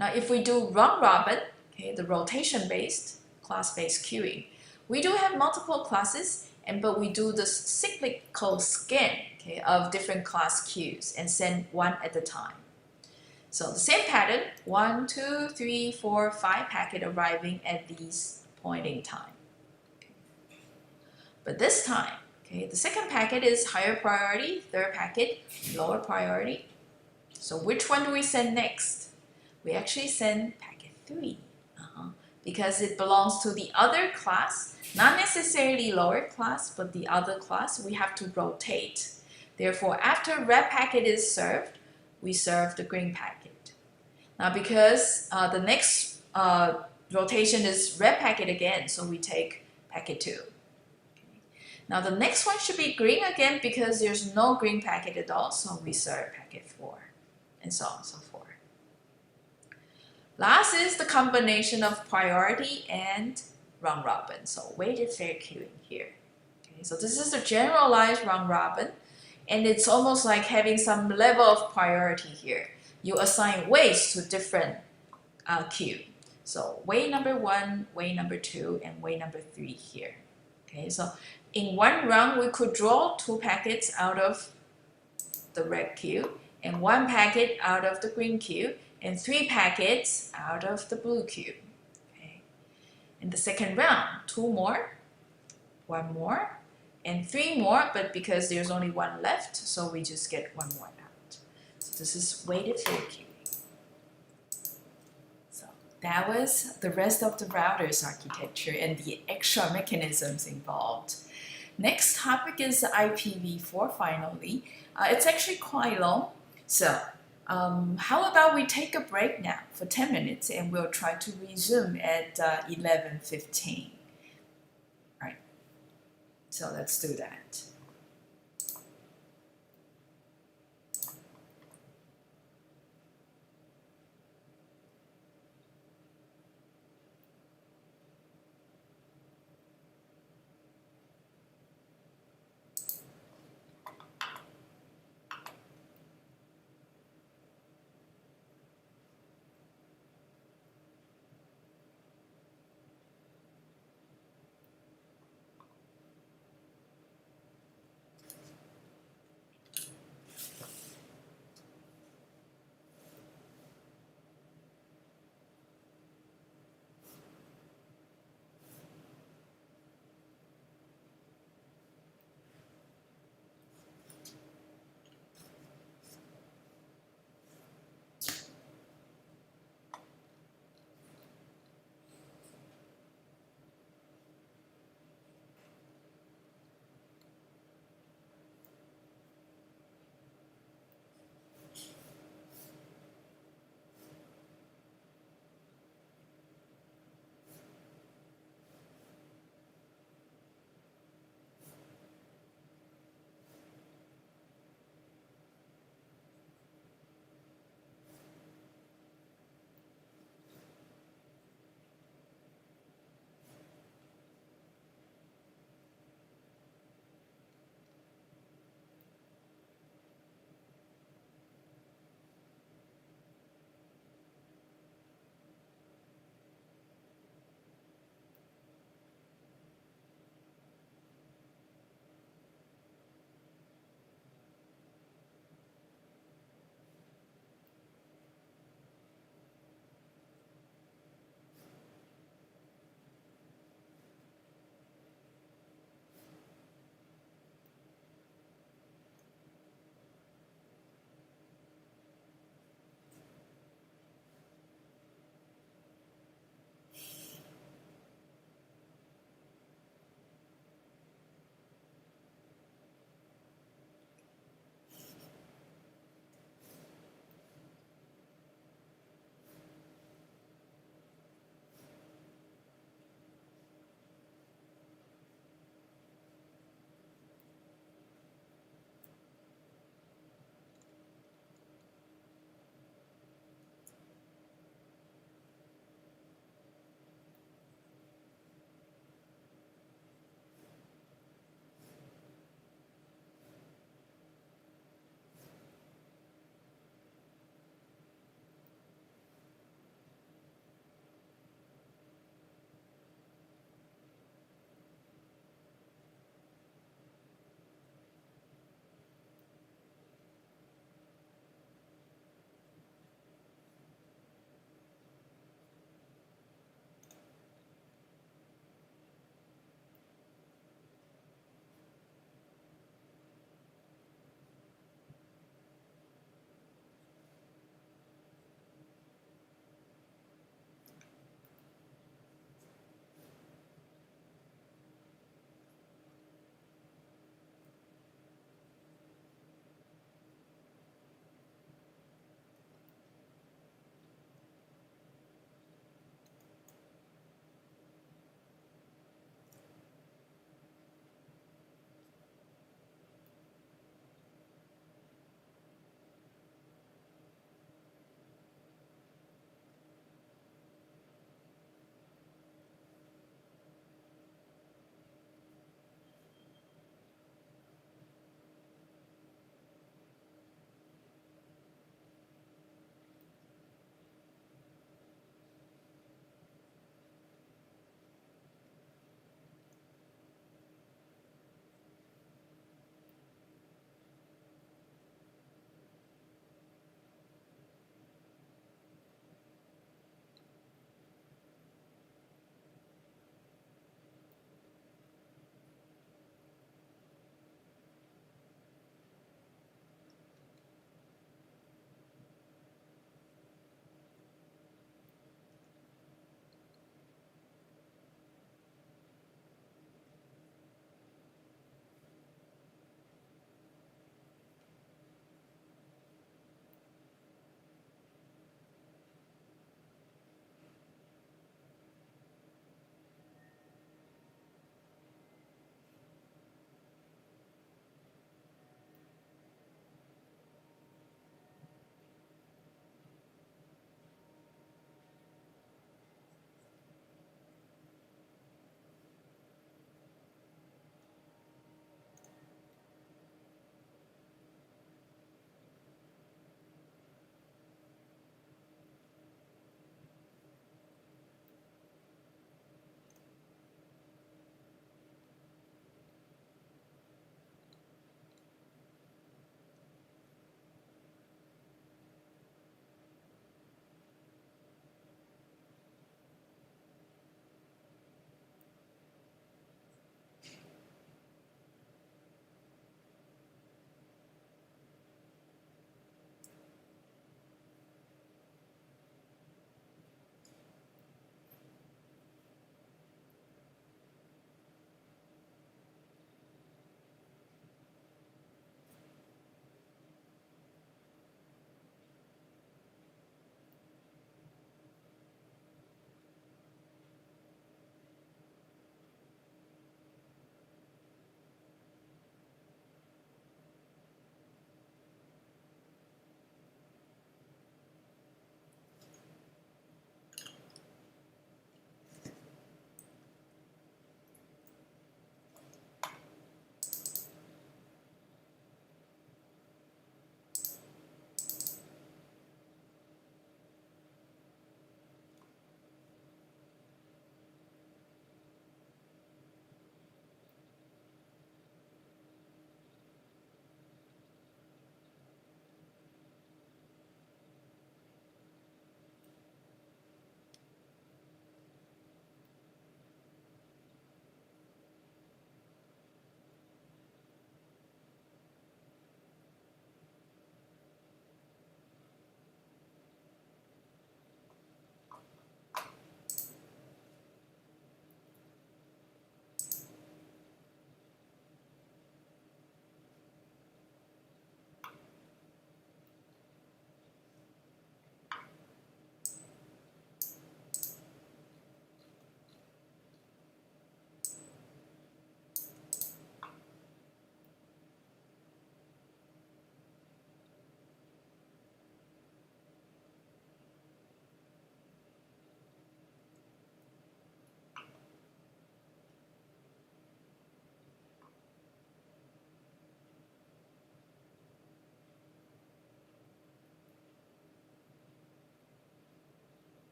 Now, if we do round robin, okay, the rotation-based, class-based queuing, we do have multiple classes, but we do the cyclical scan, okay, of different class queues and send one at a time. So the same pattern, 1, 2, 3, 4, 5 packet arriving at these point in time. Okay. But this time, okay, the second packet is higher priority, third packet lower priority. So which one do we send next? We actually send packet 3. Because it belongs to the other class, not necessarily lower class, but the other class, we have to rotate. Therefore, after red packet is served, we serve the green packet. Now, because the next rotation is red packet again, so we take packet 2. Okay. Now, the next one should be green again because there's no green packet at all, so we serve packet 4, and so on and so forth. Last is the combination of priority and round robin, so weighted fair queuing here. Okay, so this is a generalized round robin, and it's almost like having some level of priority here. You assign weights to different queue. So way number 1, way number 2, and way number 3 here. Okay, so in one round, we could draw 2 packets out of the red queue, and 1 packet out of the green queue, and 3 packets out of the blue queue. Okay. In the second round, 2 more, 1 more, and 3 more, but because there's only 1 left, so we just get 1 more out. So this is weighted field queuing. So that was the rest of the router's architecture and the extra mechanisms involved. Next topic is IPv4 finally. It's actually quite long, so how about we take a break now for 10 minutes and we'll try to resume at 11:15. Right, so let's do that.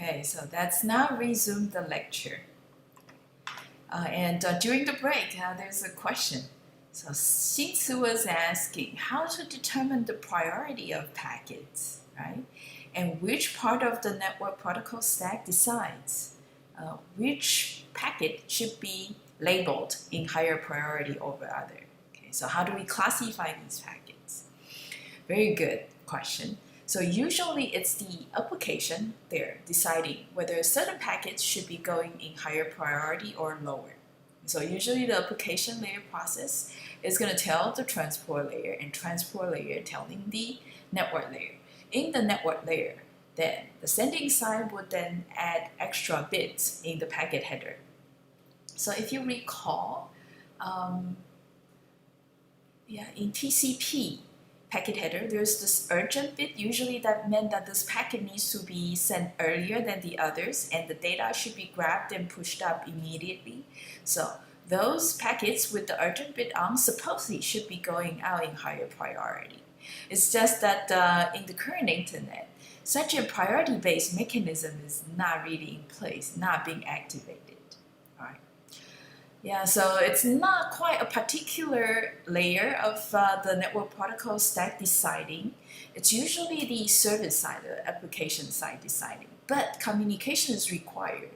Okay, so let's now resume the lecture. During the break, there's a question. So Xingsu was asking how to determine the priority of packets, right? And which part of the network protocol stack decides which packet should be labeled in higher priority over other. Okay, so how do we classify these packets? Very good question. So usually it's the application there deciding whether certain packets should be going in higher priority or lower. So usually the application layer process is going to tell the transport layer, and transport layer telling the network layer. In the network layer, then the sending side would then add extra bits in the packet header. So if you recall, in TCP packet header, there's this urgent bit. Usually that meant that this packet needs to be sent earlier than the others, and the data should be grabbed and pushed up immediately. So those packets with the urgent bit on supposedly should be going out in higher priority. It's just that in the current internet, such a priority-based mechanism is not really in place, not being activated. Yeah, so it's not quite a particular layer of the network protocol stack deciding. It's usually the service side, the application side deciding. But communication is required,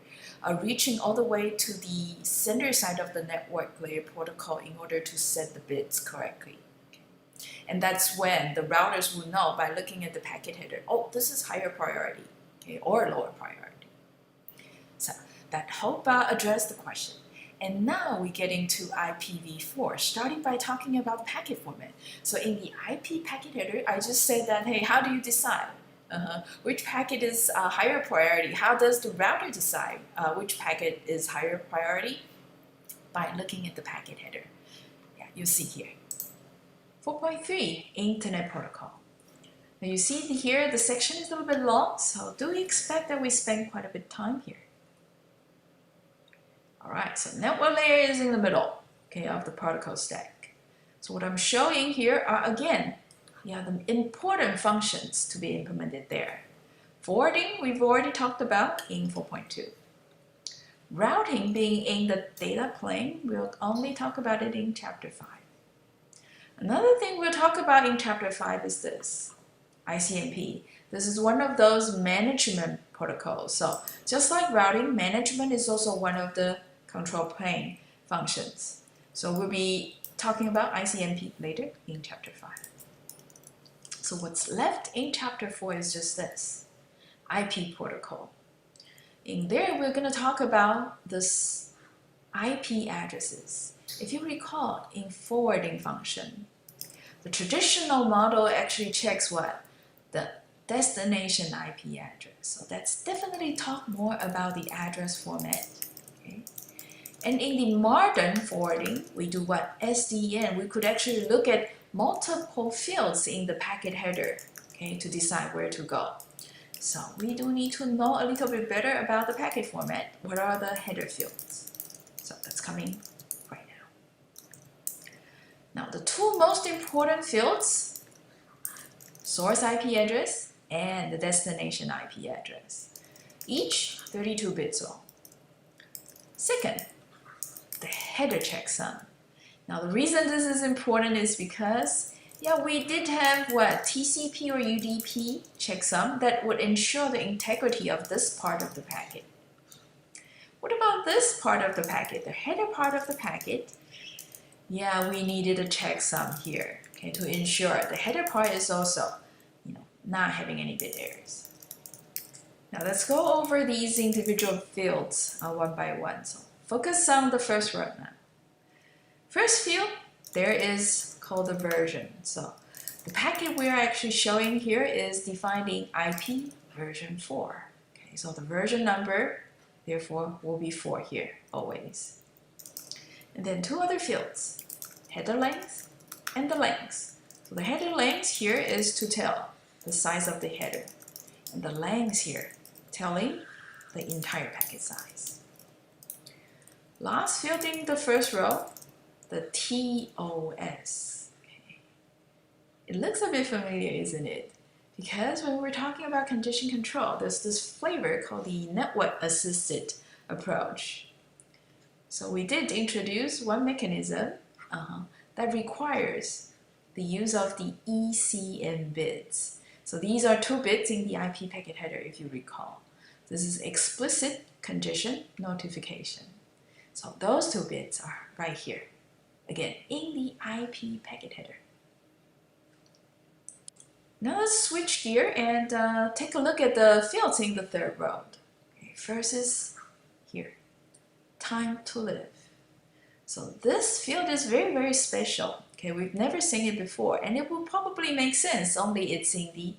reaching all the way to the sender side of the network layer protocol in order to set the bits correctly. Okay. And that's when the routers will know by looking at the packet header, oh, this is higher priority, okay, or lower priority. So that hope addressed the question. And now we get into IPv4, starting by talking about the packet format. So in the IP packet header, I just said that, hey, how do you decide which packet is higher priority? How does the router decide which packet is higher priority? By looking at the packet header. Yeah, you see here. 4.3, Internet Protocol. Now you see here, the section is a little bit long, so do we expect that we spend quite a bit of time here? Alright, so network layer is in the middle, okay, of the protocol stack. So what I'm showing here are, again, the important functions to be implemented there. Forwarding, we've already talked about in 4.2. Routing being in the data plane, we'll only talk about it in Chapter 5. Another thing we'll talk about in Chapter 5 is this, ICMP. This is one of those management protocols. So just like routing, management is also one of the control plane functions. So we'll be talking about ICMP later in Chapter 5. So what's left in Chapter 4 is just this, IP protocol. In there, we're going to talk about this IP addresses. If you recall, in forwarding function, the traditional model actually checks what? The destination IP address. So that's definitely talk more about the address format. Okay? And in the modern forwarding, we do what? SDN. We could actually look at multiple fields in the packet header, okay, to decide where to go. So we do need to know a little bit better about the packet format. What are the header fields? So that's coming right now. Now the two most important fields, source IP address and the destination IP address, each 32 bits long. Second, the header checksum. Now the reason this is important is because we did have TCP or UDP checksum that would ensure the integrity of this part of the packet. What about this part of the packet, the header part of the packet? We needed a checksum here, okay, to ensure the header part is also not having any bit errors. Now let's go over these individual fields one by one. So focus on the first row now. First field, there is called the version. So the packet we're actually showing here is defining IP version 4. Okay, so the version number, therefore, will be 4 here, always. And then two other fields, header length and the length. So the header length here is to tell the size of the header, and the length here telling the entire packet size. Last field in the first row, the TOS. Okay. It looks a bit familiar, isn't it? Because when we're talking about condition control, there's this flavor called the network assisted approach. So we did introduce one mechanism that requires the use of the ECN bits. So these are 2 bits in the IP packet header, if you recall. This is explicit condition notification. So those 2 bits are right here, again, in the IP packet header. Now let's switch gear and take a look at the fields in the 3rd row. Okay, first is here, time to live. So this field is very, very special. Okay, we've never seen it before, and it will probably make sense, only it's in the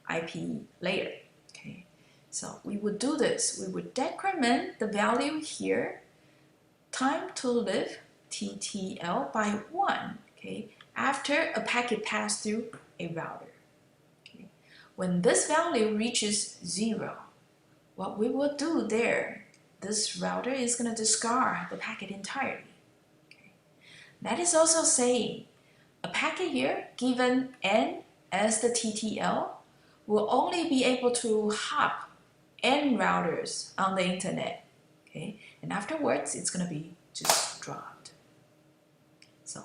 IP layer. Okay, so we would do this. We would decrement the value here, time to live, TTL, by 1, okay, after a packet passed through a router. Okay. When this value reaches 0, what we will do there, this router is going to discard the packet entirely. That is also saying a packet here given n as the TTL will only be able to hop n routers on the internet, okay? And afterwards it's going to be just dropped. So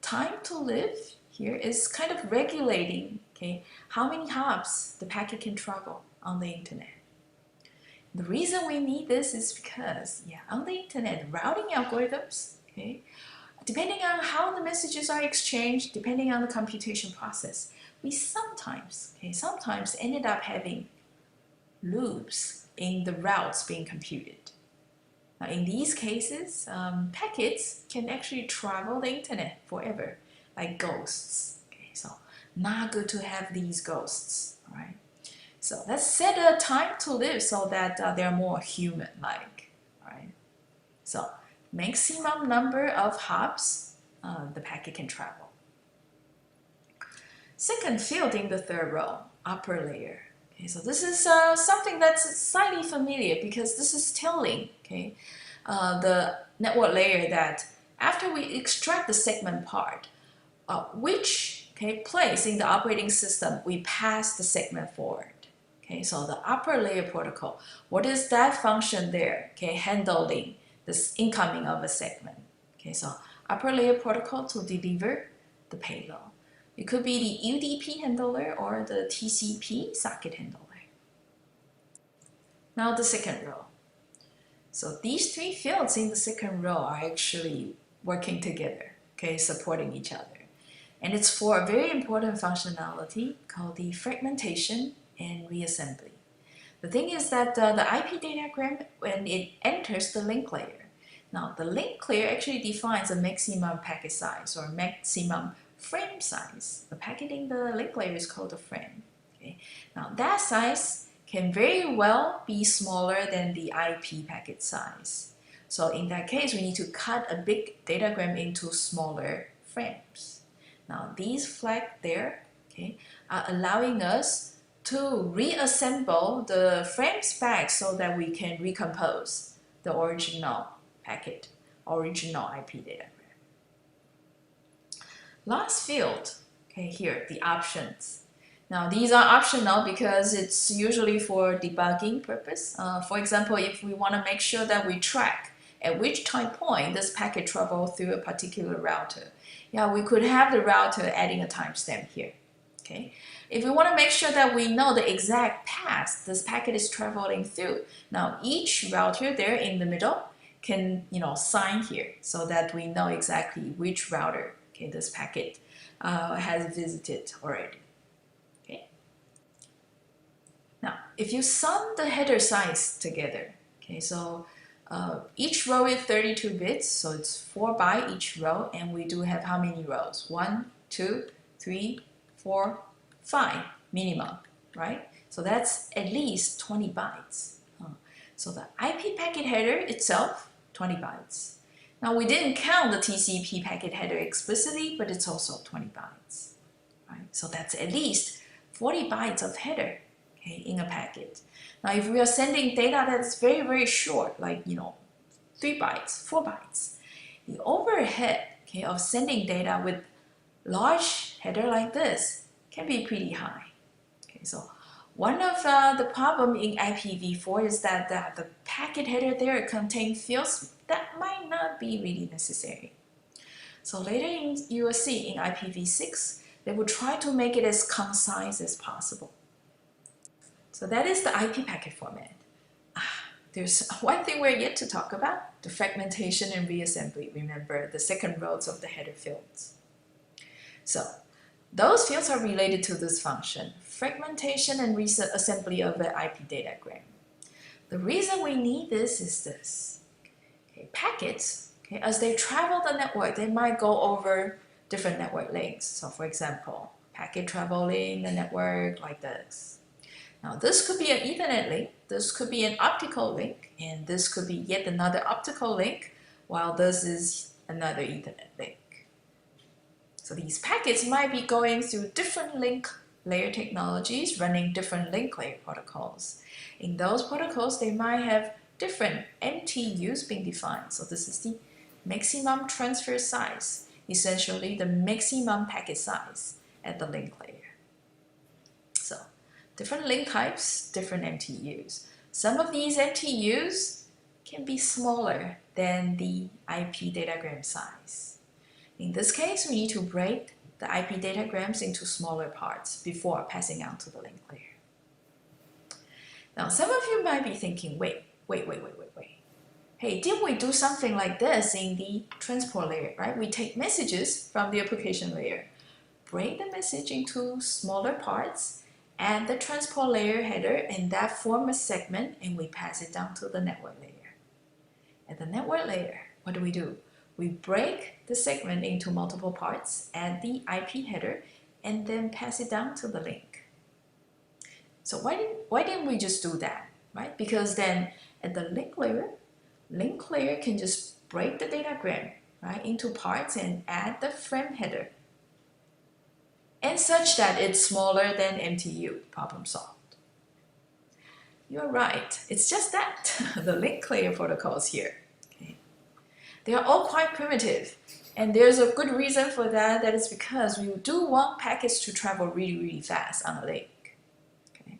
time to live here is kind of regulating, okay, how many hops the packet can travel on the internet. The reason we need this is because, on the internet, routing algorithms, okay, depending on how the messages are exchanged, depending on the computation process, we sometimes ended up having loops in the routes being computed. Now, in these cases, packets can actually travel the internet forever, like ghosts. Okay, so not good to have these ghosts, all right? So let's set a time to live so that they're more human-like, all right? So maximum number of hops the packet can travel. Second field in the 3rd row, upper layer. Okay, so this is something that's slightly familiar because this is telling, okay, the network layer that after we extract the segment part, which place in the operating system we pass the segment forward. Okay, so the upper layer protocol, what is that function there? Okay, handling this incoming of a segment. Okay, so upper layer protocol to deliver the payload. It could be the UDP handler or the TCP socket handler. Now the 2nd row. So these 3 fields in the 2nd row are actually working together, okay, supporting each other. And it's for a very important functionality called the fragmentation and reassembly. The thing is that the IP datagram, when it enters the link layer, now the link layer actually defines a maximum packet size or maximum frame size. The packet in the link layer is called a frame. Okay? Now that size can very well be smaller than the IP packet size. So in that case, we need to cut a big datagram into smaller frames. Now these flags there, okay, are allowing us to reassemble the frames back so that we can recompose the original packet, original IP datagram. Last field, okay, here, the options. Now these are optional because it's usually for debugging purpose. For example, if we want to make sure that we track at which time point this packet traveled through a particular router, we could have the router adding a timestamp here. Okay. If we want to make sure that we know the exact path this packet is traveling through, now each router there in the middle can sign here so that we know exactly which router this packet has visited already. Okay. Now, if you sum the header size together, okay, so each row is 32 bits, so it's 4 by each row, and we do have how many rows? 1, 2, 3, 4, 5 minimum, right? So that's at least 20 bytes. So the IP packet header itself, 20 bytes. Now we didn't count the TCP packet header explicitly, but it's also 20 bytes, right? So that's at least 40 bytes of header, okay, in a packet. Now if we are sending data that's very, very short, like 3 bytes, 4 bytes, the overhead, okay, of sending data with large header like this can be pretty high. Okay, so one of the problem in IPv4 is that the packet header there contains fields that might not be really necessary. So later you will see in IPv6, they will try to make it as concise as possible. So that is the IP packet format. There's one thing we're yet to talk about, the fragmentation and reassembly. Remember the second rows of the header fields. So those fields are related to this function, fragmentation and reassembly of the IP datagram. The reason we need this is this. Okay, packets, okay, as they travel the network, they might go over different network links. So for example, packet traveling the network like this. Now this could be an Ethernet link, this could be an optical link, and this could be yet another optical link, while this is another Ethernet link. So these packets might be going through different link layer technologies, running different link layer protocols. In those protocols, they might have different MTUs being defined. So this is the maximum transfer size, essentially the maximum packet size at the link layer. So different link types, different MTUs. Some of these MTUs can be smaller than the IP datagram size. In this case, we need to break the IP datagrams into smaller parts before passing out to the link layer. Now, some of you might be thinking, wait. Hey, didn't we do something like this in the transport layer, right? We take messages from the application layer, break the message into smaller parts, add the transport layer header, and that form a segment, and we pass it down to the network layer. At the network layer, what do? We break the segment into multiple parts, add the IP header, and then pass it down to the link. So why didn't we just do that, right? Because then at the link layer can just break the datagram, right, into parts and add the frame header, and such that it's smaller than MTU. Problem solved. You're right. It's just that the link layer protocols here, okay, they are all quite primitive. And there's a good reason for that. That is because we do want packets to travel really fast on a link. Okay?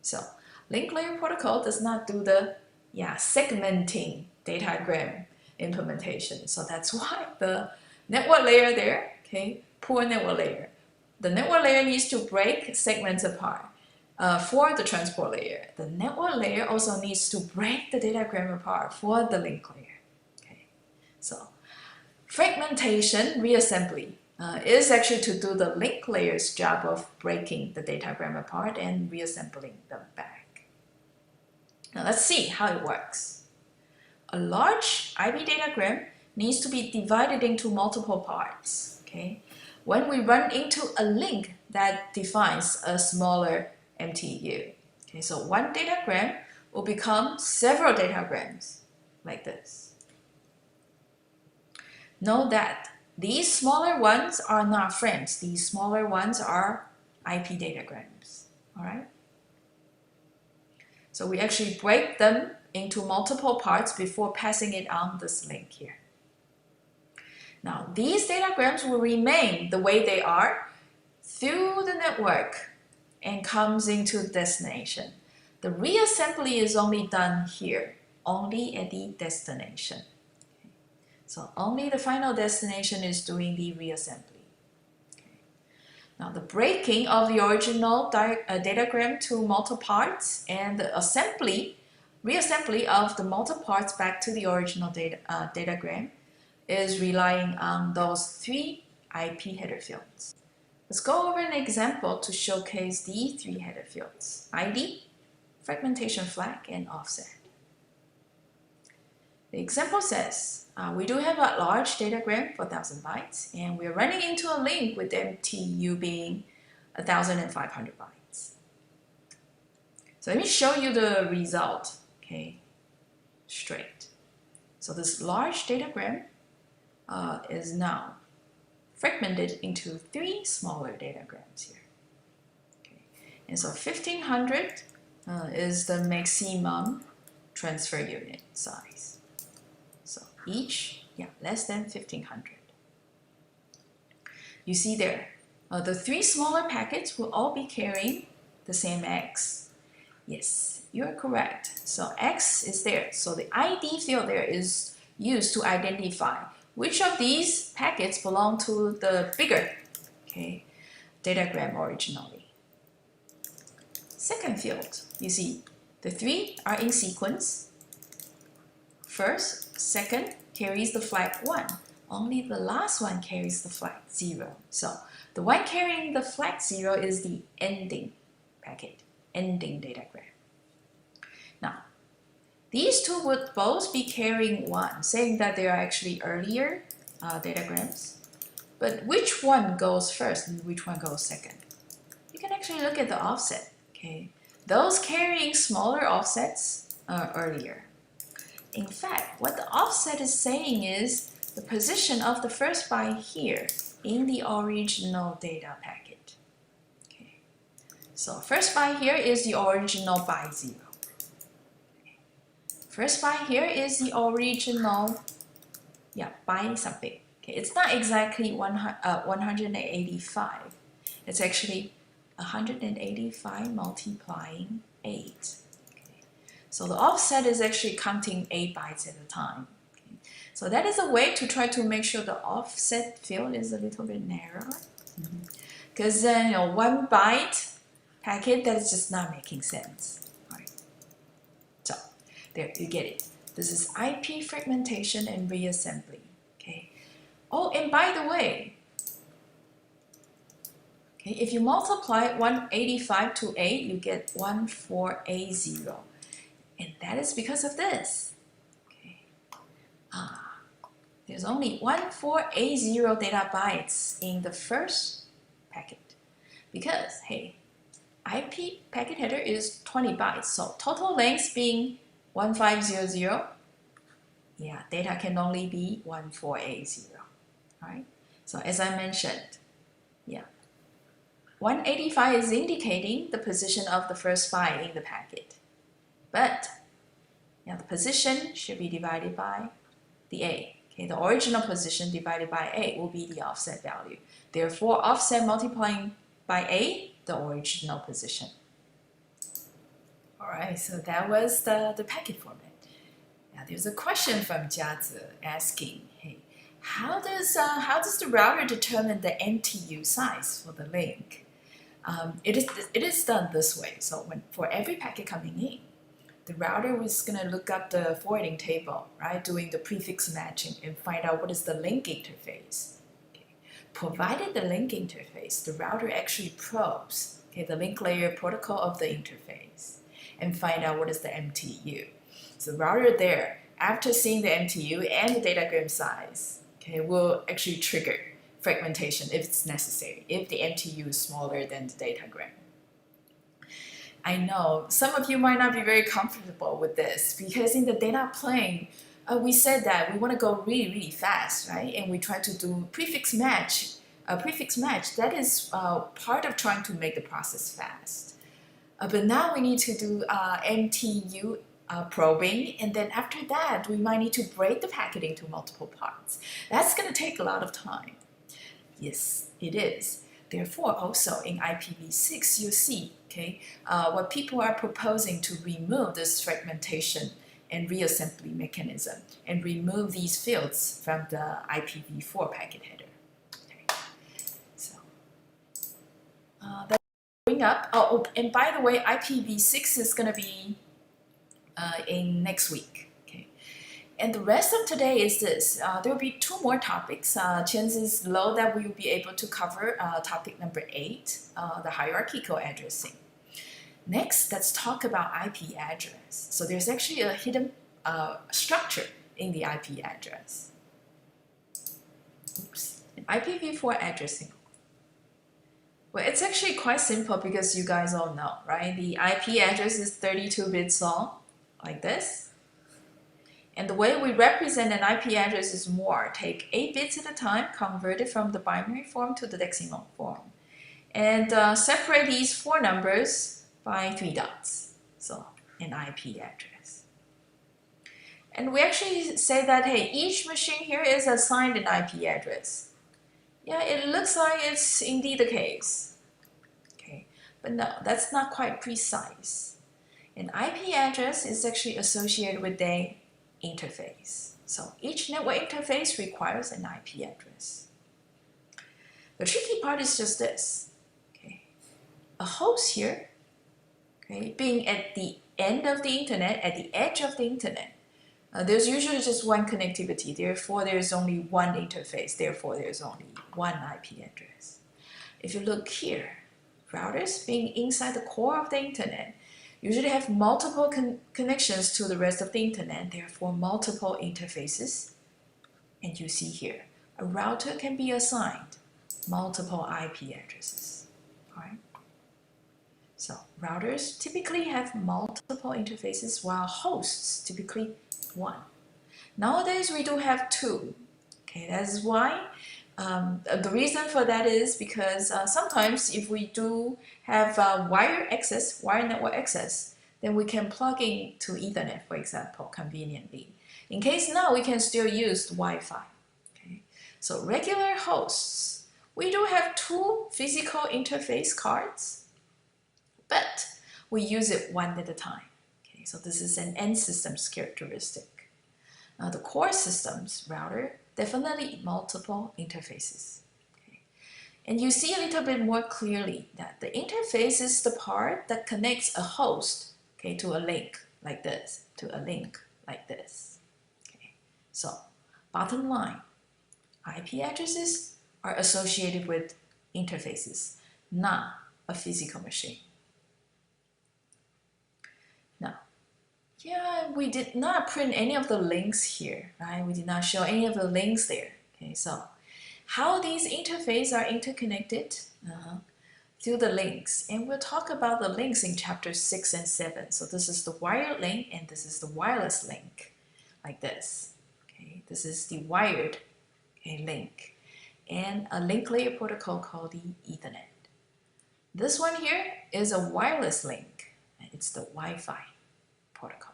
So link layer protocol does not do the segmenting datagram implementation. So that's why the network layer there, okay, poor network layer. The network layer needs to break segments apart for the transport layer. The network layer also needs to break the datagram apart for the link layer. Okay, so fragmentation reassembly is actually to do the link layer's job of breaking the datagram apart and reassembling them back. Now let's see how it works. A large IP datagram needs to be divided into multiple parts. Okay? When we run into a link that defines a smaller MTU. Okay, so one datagram will become several datagrams like this. Note that these smaller ones are not frames. These smaller ones are IP datagrams. All right? So we actually break them into multiple parts before passing it on this link here. Now, these datagrams will remain the way they are through the network and comes into destination. The reassembly is only done here, only at the destination. Okay. So only the final destination is doing the reassembly. Okay. Now, the breaking of the original datagram to multiple parts and the reassembly of the multiple parts back to the original datagram is relying on those three IP header fields. Let's go over an example to showcase these three header fields: ID, fragmentation flag, and offset. The example says we do have a large datagram for 1,000 bytes, and we're running into a link with MTU being 1,500 bytes. So let me show you the result, okay, straight. So this large datagram is now fragmented into three smaller datagrams here. Okay. And so 1,500 is the maximum transfer unit size. So each, less than 1,500. You see there, the three smaller packets will all be carrying the same X? Yes, you're correct. So X is there. So the ID field there is used to identify which of these packets belong to the bigger, okay, datagram originally. Second field, you see the 3 are in sequence. First, second carries the flag 1. Only the last one carries the flag 0. So the one carrying the flag 0 is the ending packet, ending datagram. Now, these two would both be carrying 1, saying that they are actually earlier datagrams. But which one goes first and which one goes second? You can actually look at the offset. Okay, those carrying smaller offsets are earlier. In fact, what the offset is saying is the position of the first byte here in the original data packet. Okay, so first byte here is the original byte 0. Okay. First byte here is the original, byte something. Okay, it's not exactly 185. It's actually 185 multiplying 8. Okay. So the offset is actually counting 8 bytes at a time. Okay. So that is a way to try to make sure the offset field is a little bit narrower. Because then, 1 byte packet, that is just not making sense. Right. So there, you get it. This is IP fragmentation and reassembly. Okay. Oh, and by the way, okay, if you multiply 185 to 8, you get 14A0. And that is because of this. Okay. There's only 14A0 data bytes in the first packet. Because, hey, IP packet header is 20 bytes. So total length being 1500, data can only be 14A0. Right? So as I mentioned, 185 is indicating the position of the first byte in the packet. But the position should be divided by the A. Okay, the original position divided by A will be the offset value. Therefore, offset multiplying by A, the original position. All right, so that was the packet format. Now there's a question from Jiazi asking, hey, how does the router determine the MTU size for the link? It is done this way. So for every packet coming in, the router is going to look up the forwarding table, right, doing the prefix matching and find out what is the link interface. Okay. Provided the link interface, the router actually probes, the link layer protocol of the interface and find out what is the MTU. So the router there, after seeing the MTU and the datagram size, will actually trigger fragmentation if it's necessary, if the MTU is smaller than the datagram. I know some of you might not be very comfortable with this because in the data plane, we said that we want to go really, really fast, right? And we try to do prefix match. Prefix match, that is part of trying to make the process fast. But now we need to do MTU probing, and then after that, we might need to break the packet into multiple parts. That's going to take a lot of time. Yes, it is. Therefore, also in IPv6, you see, what people are proposing to remove this fragmentation and reassembly mechanism and remove these fields from the IPv4 packet header. Okay. So that's going up. Oh, and by the way, IPv6 is going to be in next week. And the rest of today is this. There will be 2 more topics. Chances low that we will be able to cover topic number 8, the hierarchical addressing. Next, let's talk about IP address. So there's actually a hidden structure in the IP address. Oops. IPv4 addressing. Well, it's actually quite simple because you guys all know, right? The IP address is 32 bits long, like this. And the way we represent an IP address is more. Take 8 bits at a time, convert it from the binary form to the decimal form. And separate these 4 numbers by 3 dots. So, an IP address. And we actually say that, hey, each machine here is assigned an IP address. Yeah, it looks like it's indeed the case. Okay. But no, that's not quite precise. An IP address is actually associated with a interface. So each network interface requires an IP address. The tricky part is just this. Okay. A host here, okay, being at the end of the internet, at the edge of the internet, there's usually just one connectivity. Therefore, there's only one interface. Therefore, there's only one IP address. If you look here, routers being inside the core of the internet usually have multiple connections to the rest of the internet, therefore multiple interfaces. And you see here, a router can be assigned multiple IP addresses. All right? So routers typically have multiple interfaces while hosts typically one. Nowadays we do have two. Okay, that is why the reason for that is because sometimes if we do have wire network access, then we can plug in to Ethernet, for example, conveniently. In case now, we can still use Wi-Fi. Okay? So regular hosts, we do have two physical interface cards, but we use it one at a time. Okay? So this is an end systems characteristic. Now the core systems router, definitely multiple interfaces. Okay. And you see a little bit more clearly that the interface is the part that connects a host, okay, to a link like this, to a link like this. Okay. So bottom line, IP addresses are associated with interfaces, not a physical machine. Now, yeah, we did not print any of the links here, right? We did not show any of the links there. Okay, so how these interfaces are interconnected through the links. And we'll talk about the links in chapter 6 and 7. So this is the wired link and this is the wireless link, like this. Okay, this is the wired link and a link layer protocol called the Ethernet. This one here is a wireless link. It's the Wi-Fi protocol.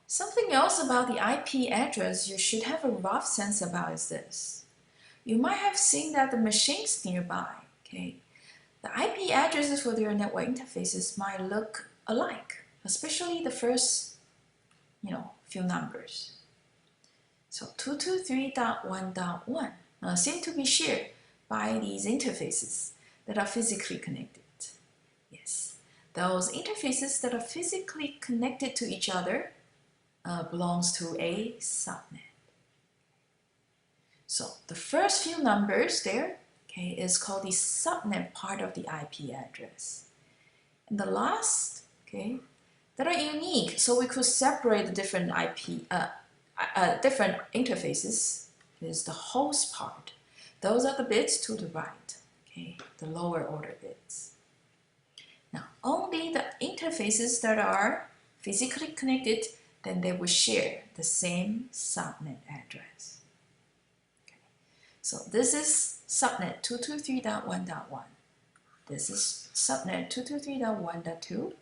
Something else about the IP address you should have a rough sense about is this. You might have seen that the machines nearby, okay, the IP addresses for their network interfaces might look alike, especially the first, few numbers. So 223.1.1 seem to be shared by these interfaces that are physically connected. Yes, those interfaces that are physically connected to each other belongs to a subnet. So the first few numbers there, okay, is called the subnet part of the IP address. And the last, okay, that are unique, so we could separate the different different interfaces is the host part. Those are the bits to the right, okay, the lower order bits. Now, only the interfaces that are physically connected, then they will share the same subnet address. Okay. So this is subnet 223.1.1. This is subnet 223.1.2,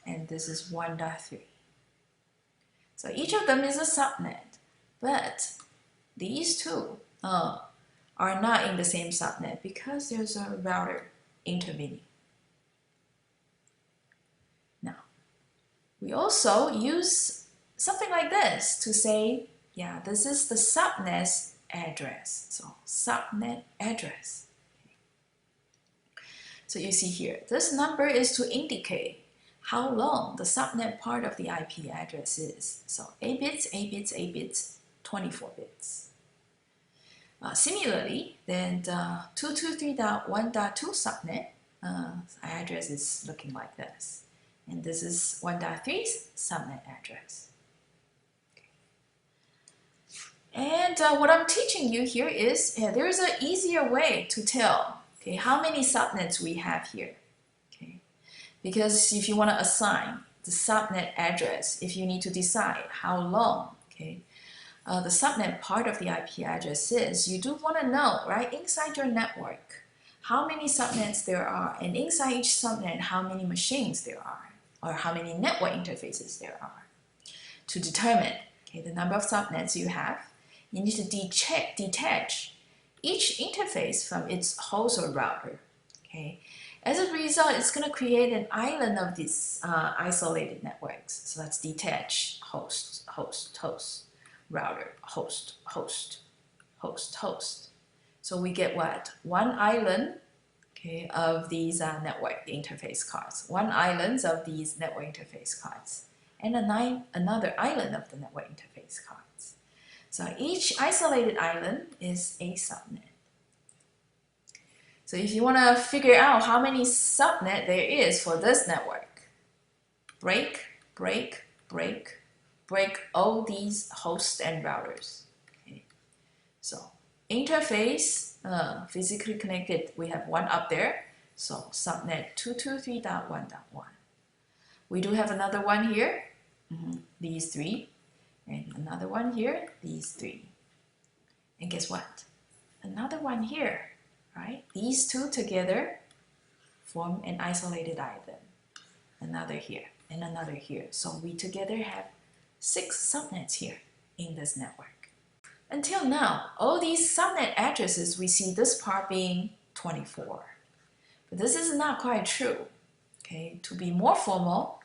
and this is 1.3. So each of them is a subnet, but these two are not in the same subnet because there's a router intervening. Now, we also use something like this to say, yeah, this is the subnet address. So subnet address. Okay. So you see here, this number is to indicate how long the subnet part of the IP address is. So 8 bits, 8 bits, 8 bits, 24 bits. Similarly, then the 223.1.2 subnet address is looking like this. And this is 1.3's subnet address. And what I'm teaching you here is there is an easier way to tell how many subnets we have here. Okay? Because if you want to assign the subnet address, if you need to decide how long the subnet part of the IP address is, you do want to know, right, inside your network, how many subnets there are, and inside each subnet, how many machines there are, or how many network interfaces there are. To determine the number of subnets you have, you need to detach each interface from its host or router, okay? As a result, it's going to create an island of these isolated networks. So let's detach host, host, host, router, host, host, host, host. So we get what? One island, okay, of these network interface cards. One island of these network interface cards. And another island of the network interface cards. So each isolated island is a subnet. So if you want to figure out how many subnet there is for this network, break, break, break, break all these hosts and routers. Okay. So interface, physically connected, we have one up there. So subnet 223.1.1. We do have another one here, these three, and another one here, these three. And guess what? Another one here, right? These two together form an isolated island. Another here and another here. So we together have 6 subnets here in this network. Until now, all these subnet addresses, we see this part being 24. But this is not quite true. Okay, to be more formal,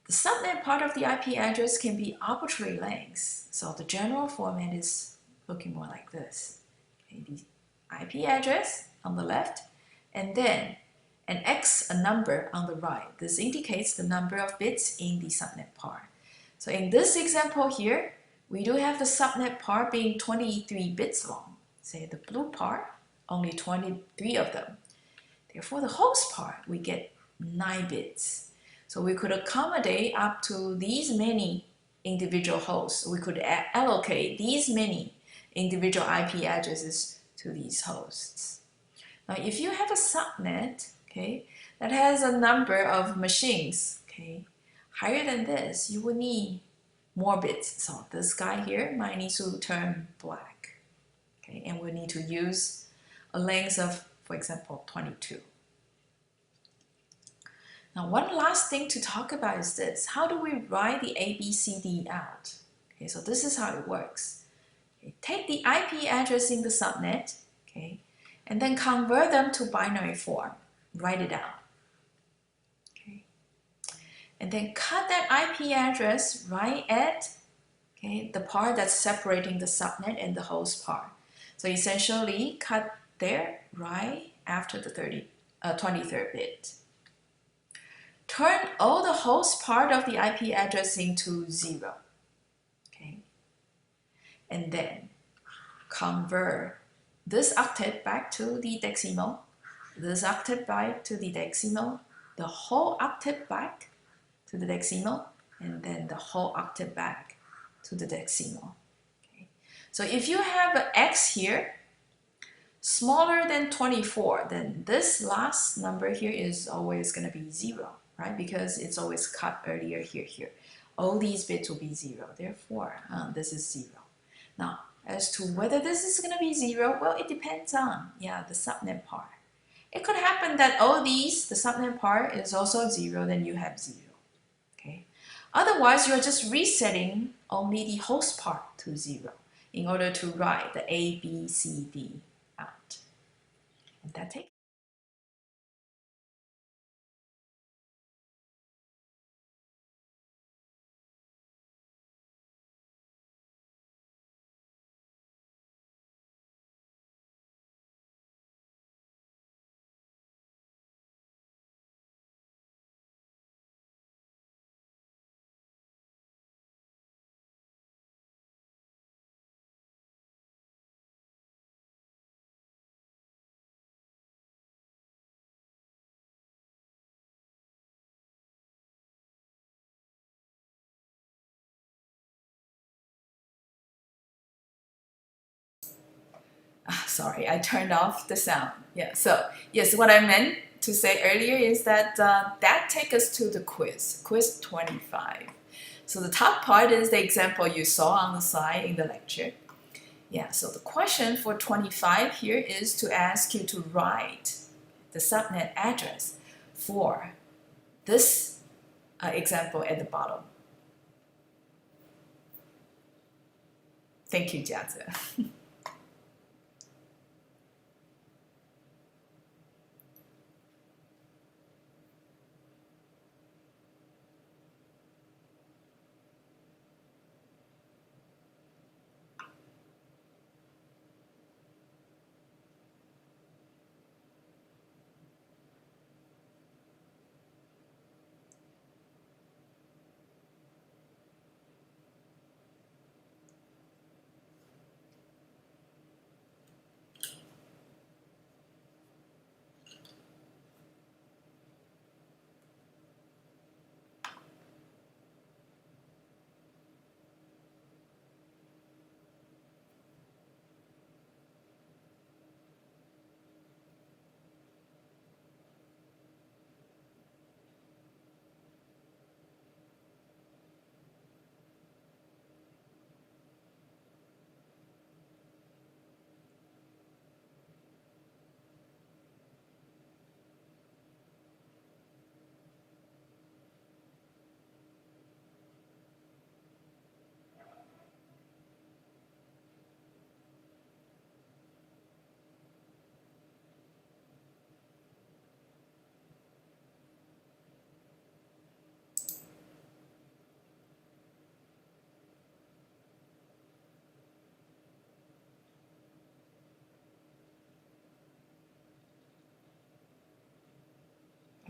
the subnet part of the IP address can be arbitrary lengths. So the general format is looking more like this. Okay, the IP address on the left, and then an X, a number on the right. This indicates the number of bits in the subnet part. So in this example here, we do have the subnet part being 23 bits long. Say the blue part, only 23 of them. Therefore, the host part, we get 9 bits. So we could accommodate up to these many individual hosts. We could allocate these many individual IP addresses to these hosts. Now, if you have a subnet, okay, that has a number of machines, okay, higher than this, you will need more bits. So this guy here might need to turn black, okay, and we need to use a length of, for example, 22. Now, one last thing to talk about is this. How do we write the ABCD out? Okay, so this is how it works. Okay, take the IP address in the subnet, okay, and then convert them to binary form. Write it out. Okay. And then cut that IP address right at, okay, the part that's separating the subnet and the host part. So essentially, cut there right after the 23rd bit. Turn all the host part of the IP address into 0. Okay. And then convert this octet back to the decimal, this octet back to the decimal, the whole octet back to the decimal, and then the whole octet back to the decimal. Okay. So if you have an X here, smaller than 24, then this last number here is always going to be 0, right? Because it's always cut earlier here. All these bits will be 0. Therefore, this is 0. Now, as to whether this is going to be 0, well, it depends on, the subnet part. It could happen that all these, the subnet part is also 0, then you have 0. Okay. Otherwise, you're just resetting only the host part to 0 in order to write the A, B, C, D out. And that takes. Sorry, I turned off the sound. So yes, what I meant to say earlier is that that takes us to the quiz 25. So the top part is the example you saw on the slide in the lecture. So the question for 25 here is to ask you to write the subnet address for this example at the bottom. Thank you, Jiazi.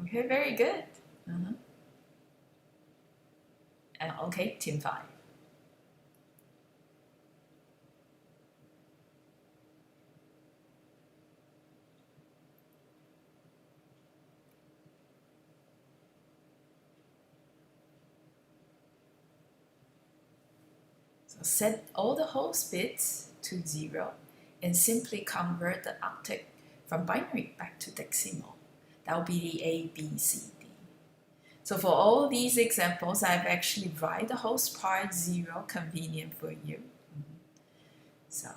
Okay, very good. Okay, team 5. So set all the host bits to 0 and simply convert the octet from binary back to decimal. That will be the A, B, C, D. So for all these examples, I've actually write the host part 0, convenient for you. So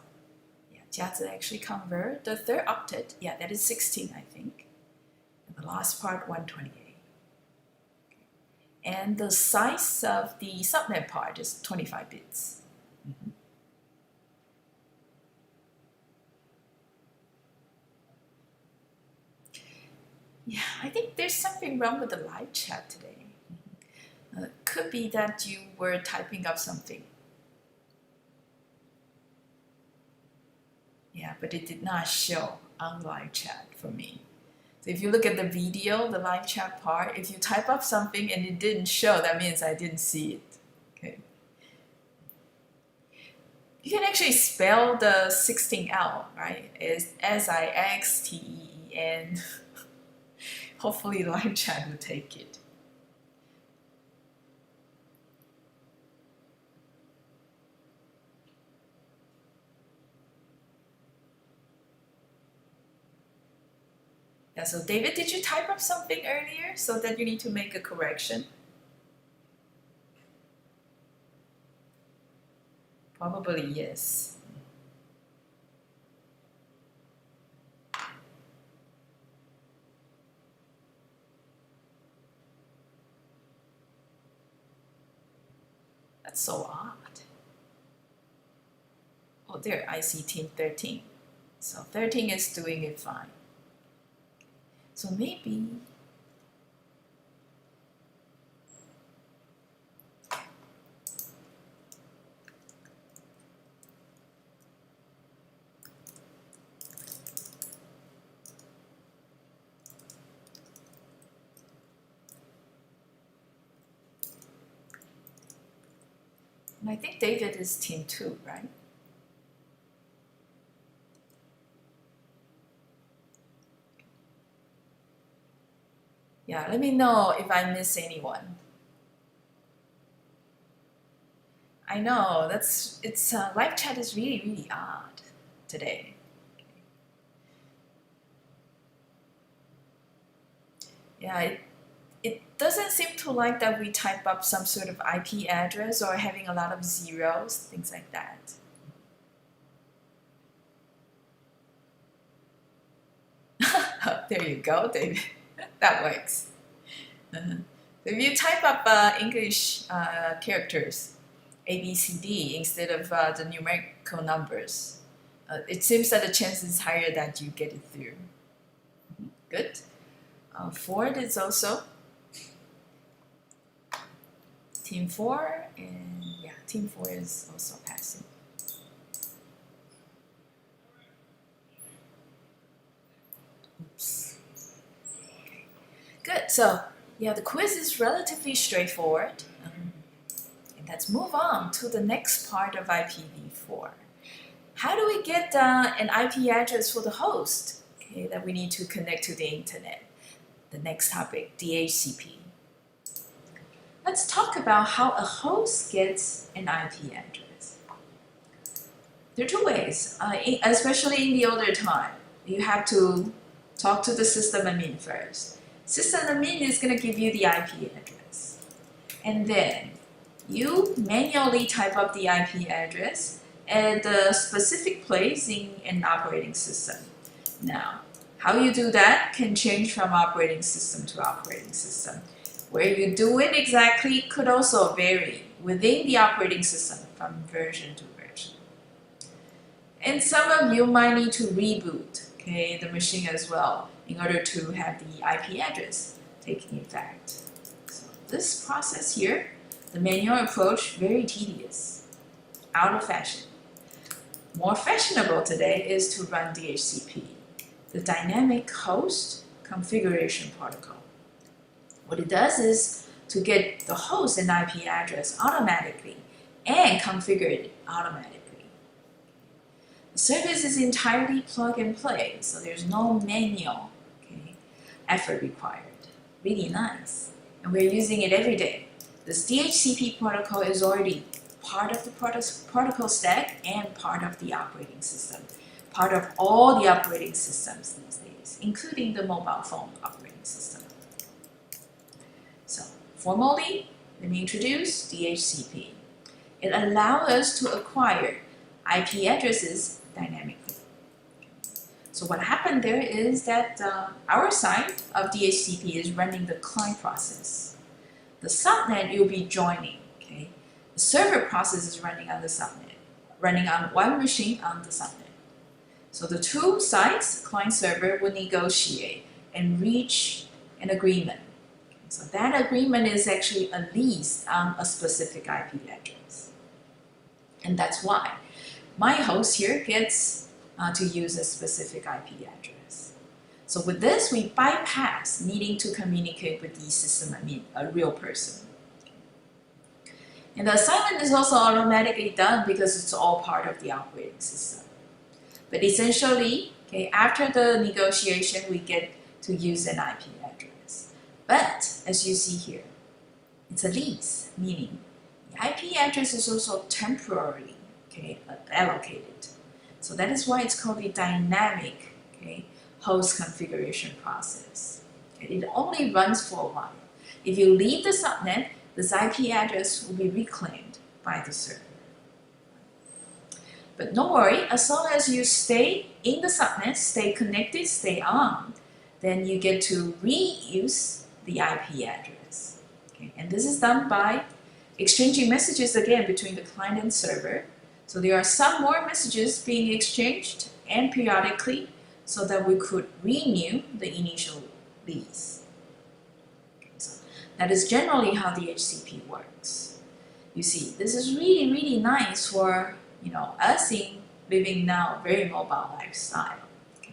yeah, Jiazi actually convert the third octet. Yeah, that is 16, I think. And the last part, 128. And the size of the subnet part is 25 bits. Yeah, I think there's something wrong with the live chat today. Could be that you were typing up something. Yeah, but it did not show on live chat for me. So if you look at the video, the live chat part, if you type up something and it didn't show, that means I didn't see it. Okay. You can actually spell the 16 out, right? It's S-I-X-T-E-E-N. Hopefully live chat will take it. Yeah, so David, did you type up something earlier so that you need to make a correction? Probably yes. That's so odd. Oh, there, I see team 13. So 13 is doing it fine. So maybe and I think David is team 2, right? Yeah, let me know if I miss anyone. I know it's live chat is really odd today. Yeah, it doesn't seem to like that we type up some sort of IP address or having a lot of zeros, things like that. There you go, David. That works. So if you type up English characters, A, B, C, D, instead of the numerical numbers, it seems that the chance is higher that you get it through. Good. Ford is also team 4, and yeah, team 4 is also passing. Oops. Okay. Good. So yeah, the quiz is relatively straightforward. And let's move on to the next part of IPv4. How do we get an IP address for the host that we need to connect to the internet? The next topic, DHCP. Let's talk about how a host gets an IP address. There are two ways, especially in the older time. You have to talk to the system admin first. System admin is going to give you the IP address. And then you manually type up the IP address at the specific place in an operating system. Now, how you do that can change from operating system to operating system. Where you do it exactly could also vary within the operating system from version to version. And some of you might need to reboot the machine as well in order to have the IP address taking effect. So this process here, the manual approach, very tedious, out of fashion. More fashionable today is to run DHCP, the Dynamic Host Configuration Protocol. What it does is to get the host and IP address automatically and configure it automatically. The service is entirely plug and play, so there's no manual effort required. Really nice. And we're using it every day. This DHCP protocol is already part of the protocol stack and part of the operating system. Part of all the operating systems these days, including the mobile phone operating system. So, formally, let me introduce DHCP. It allows us to acquire IP addresses dynamically. So what happened there is that our side of DHCP is running the client process. The subnet you'll be joining, okay? The server process is running on the subnet, running on one machine on the subnet. So the two sides, client server, will negotiate and reach an agreement. Okay? So that agreement is actually a lease on a specific IP address. And that's why my host here gets to use a specific IP address. So with this, we bypass needing to communicate with the system admin, a real person. And the assignment is also automatically done because it's all part of the operating system. But essentially, okay, after the negotiation, we get to use an IP address. But as you see here, it's a lease, meaning the IP address is also temporarily allocated. So that is why it's called the dynamic host configuration process. It only runs for a while. If you leave the subnet, this IP address will be reclaimed by the server. But don't worry, as long as you stay in the subnet, stay connected, stay on, then you get to reuse the IP address. Okay? And this is done by exchanging messages again between the client and server. So there are some more messages being exchanged and periodically so that we could renew the initial lease. Okay, so that is generally how the DHCP works. You see, this is really, really nice for us in living now a very mobile lifestyle. Okay.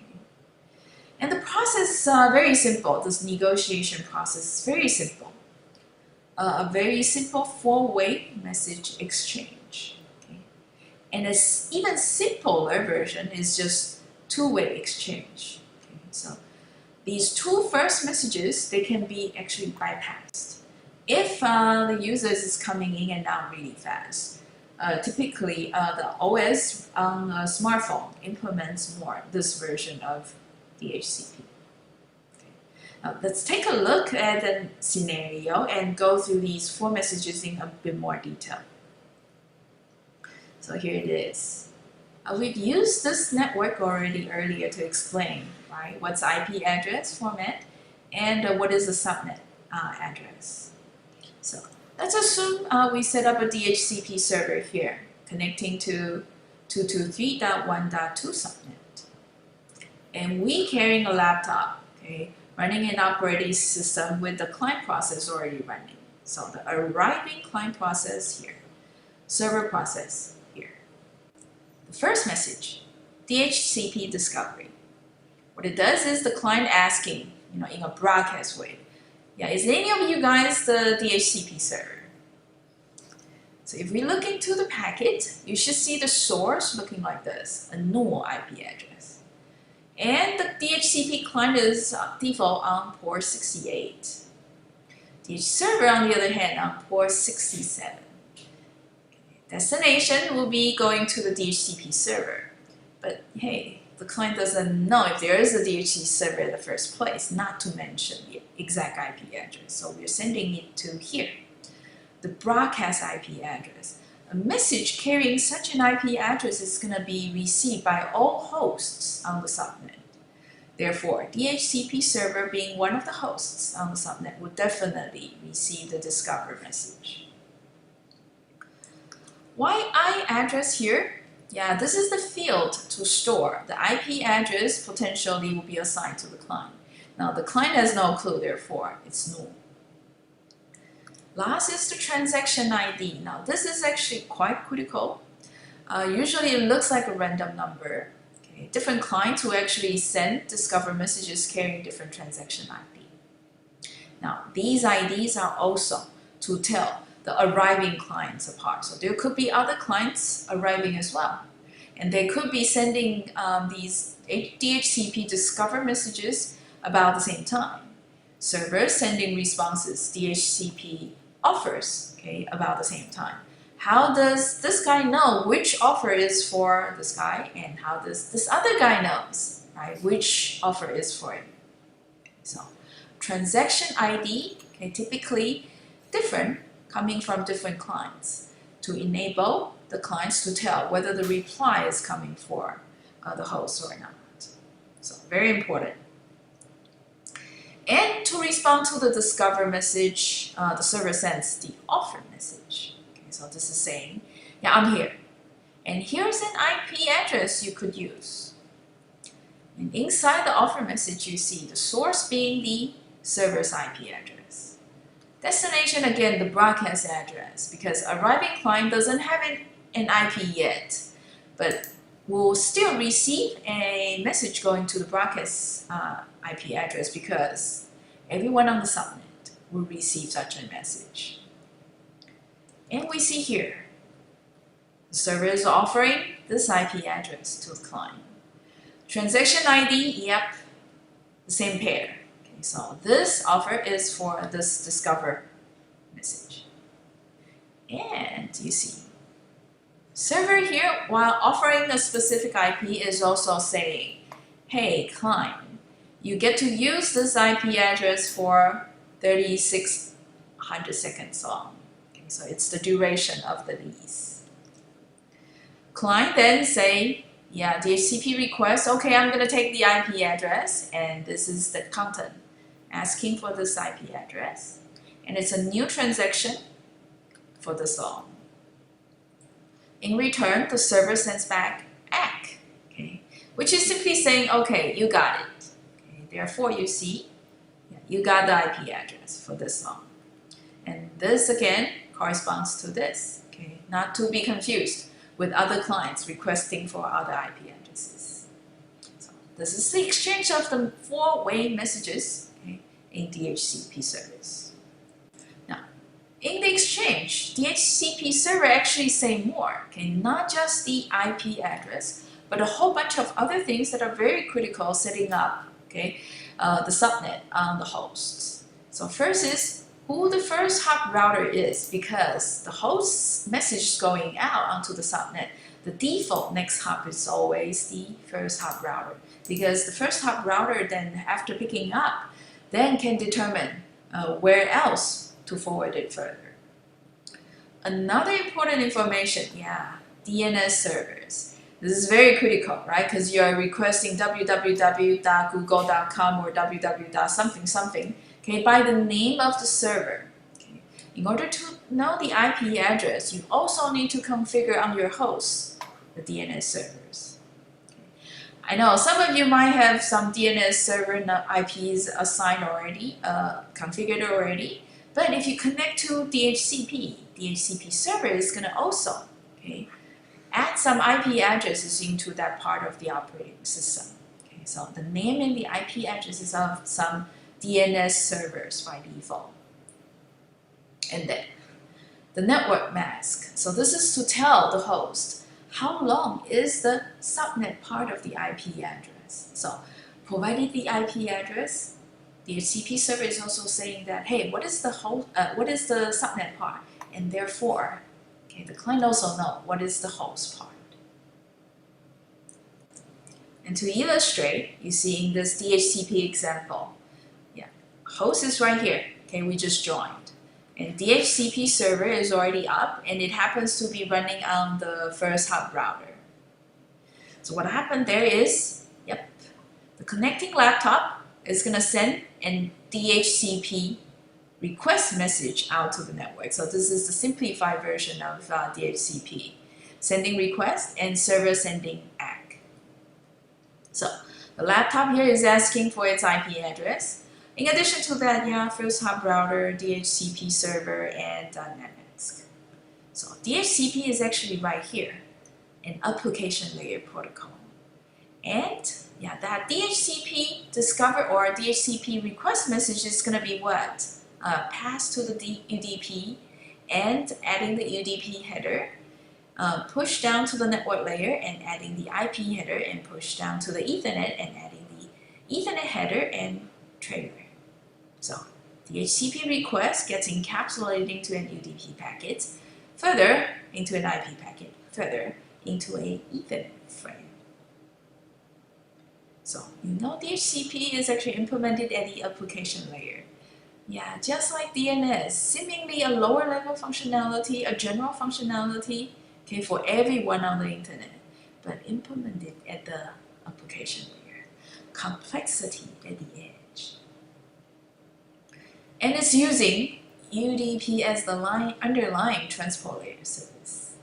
And the process is very simple. This negotiation process is very simple. A very simple four-way message exchange. And an even simpler version is just two-way exchange. Okay? So these two first messages, they can be actually bypassed. If the user is coming in and out really fast, typically the OS on a smartphone implements more this version of DHCP. Okay. Now let's take a look at a scenario and go through these four messages in a bit more detail. So here it is. We've used this network already earlier to explain, right? What's IP address format and what is the subnet address. So let's assume we set up a DHCP server here connecting to 223.1.2 subnet. And we carrying a laptop, okay, running an operating system with the client process already running. So the arriving client process here, server process. First message, DHCP discovery. What it does is the client asking, in a broadcast way, is any of you guys the DHCP server? So if we look into the packet, you should see the source looking like this, a null IP address. And the DHCP client is default on port 68. The server, on the other hand, on port 67. Destination will be going to the DHCP server. But hey, the client doesn't know if there is a DHCP server in the first place, not to mention the exact IP address. So we're sending it to here, the broadcast IP address. A message carrying such an IP address is going to be received by all hosts on the subnet. Therefore, DHCP server being one of the hosts on the subnet will definitely receive the discover message. Why I address here? This is the field to store. The IP address potentially will be assigned to the client. Now the client has no clue, therefore it's null. Last is the transaction ID. Now this is actually quite critical. Usually it looks like a random number. Okay. Different clients will actually send discover messages carrying different transaction ID. Now, these IDs are also to tell the arriving clients apart. So there could be other clients arriving as well. And they could be sending these DHCP discover messages about the same time. Servers sending responses, DHCP offers, okay, about the same time. How does this guy know which offer is for this guy, and how does this other guy knows, right, which offer is for him? So transaction ID, okay, typically different, coming from different clients to enable the clients to tell whether the reply is coming for the host or not. So very important. And to respond to the discover message, the server sends the offer message. Okay, so this is saying, yeah, I'm here. And here's an IP address you could use. And inside the offer message, you see the source being the server's IP address. Destination, again, the broadcast address, because arriving client doesn't have an IP yet, but will still receive a message going to the broadcast IP address, because everyone on the subnet will receive such a message. And we see here, the server is offering this IP address to the client. Transaction ID, yep, the same pair. Okay, so this offer is for this discover message. And you see, server here, while offering a specific IP, is also saying, hey, client, you get to use this IP address for 3,600 seconds long. Okay, so it's the duration of the lease. Client then say, yeah, DHCP request, okay, I'm going to take the IP address, and this is the content asking for this IP address. And it's a new transaction for this long. In return, the server sends back ACK, okay, which is simply saying, okay, you got it. Okay, therefore, you see, you got the IP address for this long. And this, again, corresponds to this, okay, not to be confused with other clients requesting for other IP addresses. So this is the exchange of the four-way messages, okay, in DHCP service. Now, in the exchange, DHCP server actually say more, okay, not just the IP address, but a whole bunch of other things that are very critical setting up, okay, the subnet on the hosts. So first is who the first hop router is, because the host message going out onto the subnet, the default next hop is always the first hop router, because the first hop router then, after picking up, then can determine where else to forward it further. Another important information, yeah, DNS servers. This is very critical, right? Because you are requesting www.google.com or www.something, okay, by the name of the server. Okay. In order to know the IP address, you also need to configure on your host the DNS servers. Okay. I know some of you might have some DNS server IPs assigned already, configured already, but if you connect to DHCP server is going to also, okay, add some IP addresses into that part of the operating system. Okay, so the name and the IP addresses of some DNS servers by default. And then the network mask. So this is to tell the host how long is the subnet part of the IP address. So provided the IP address, the DHCP server is also saying that, hey, what is the subnet part? And therefore, okay, the client also know what is the host part. And to illustrate, you see in this DHCP example, yeah, host is right here. Okay, we just joined. And DHCP server is already up, and it happens to be running on the first hop router. So what happened there is, yep, the connecting laptop is going to send a DHCP request message out to the network. So this is the simplified version of DHCP. Sending request and server sending ACK. So the laptop here is asking for its IP address. In addition to that, yeah, first hop router, DHCP server, and netmask. So DHCP is actually right here, an application layer protocol. And yeah, that DHCP discover or DHCP request message is going to be what? Passed to the UDP and adding the UDP header, push down to the network layer and adding the IP header, and push down to the Ethernet and adding the Ethernet header and trailer. So DHCP request gets encapsulated into an UDP packet, further into an IP packet, further into a Ethernet frame. So you know DHCP is actually implemented at the application layer. Yeah, just like DNS, seemingly a lower level functionality, a general functionality, okay, for everyone on the internet, but implemented at the application layer. Complexity at the edge. And it's using UDP as the underlying transport layer service.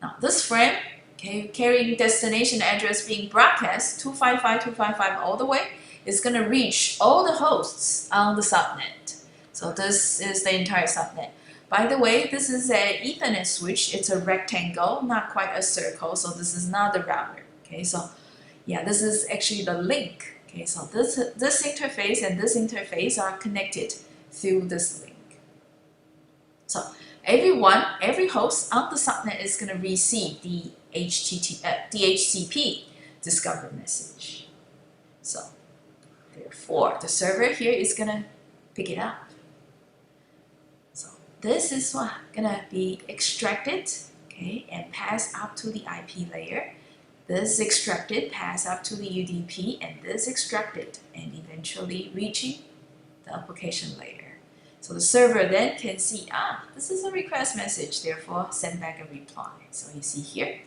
Now this frame, okay, carrying destination address being broadcast 255.255 all the way, is going to reach all the hosts on the subnet. So this is the entire subnet. By the way, this is an Ethernet switch. It's a rectangle, not quite a circle. So this is not the router. Okay, so yeah, this is actually the link. Okay, so this interface and this interface are connected through this link. So every host on the subnet is going to receive the DHCP discover message. So therefore, the server here is going to pick it up. So this is what going to be extracted, okay, and pass up to the IP layer. This extracted, pass up to the UDP, and this extracted, and eventually reaching the application layer. So the server then can see, this is a request message, therefore send back a reply. So you see here,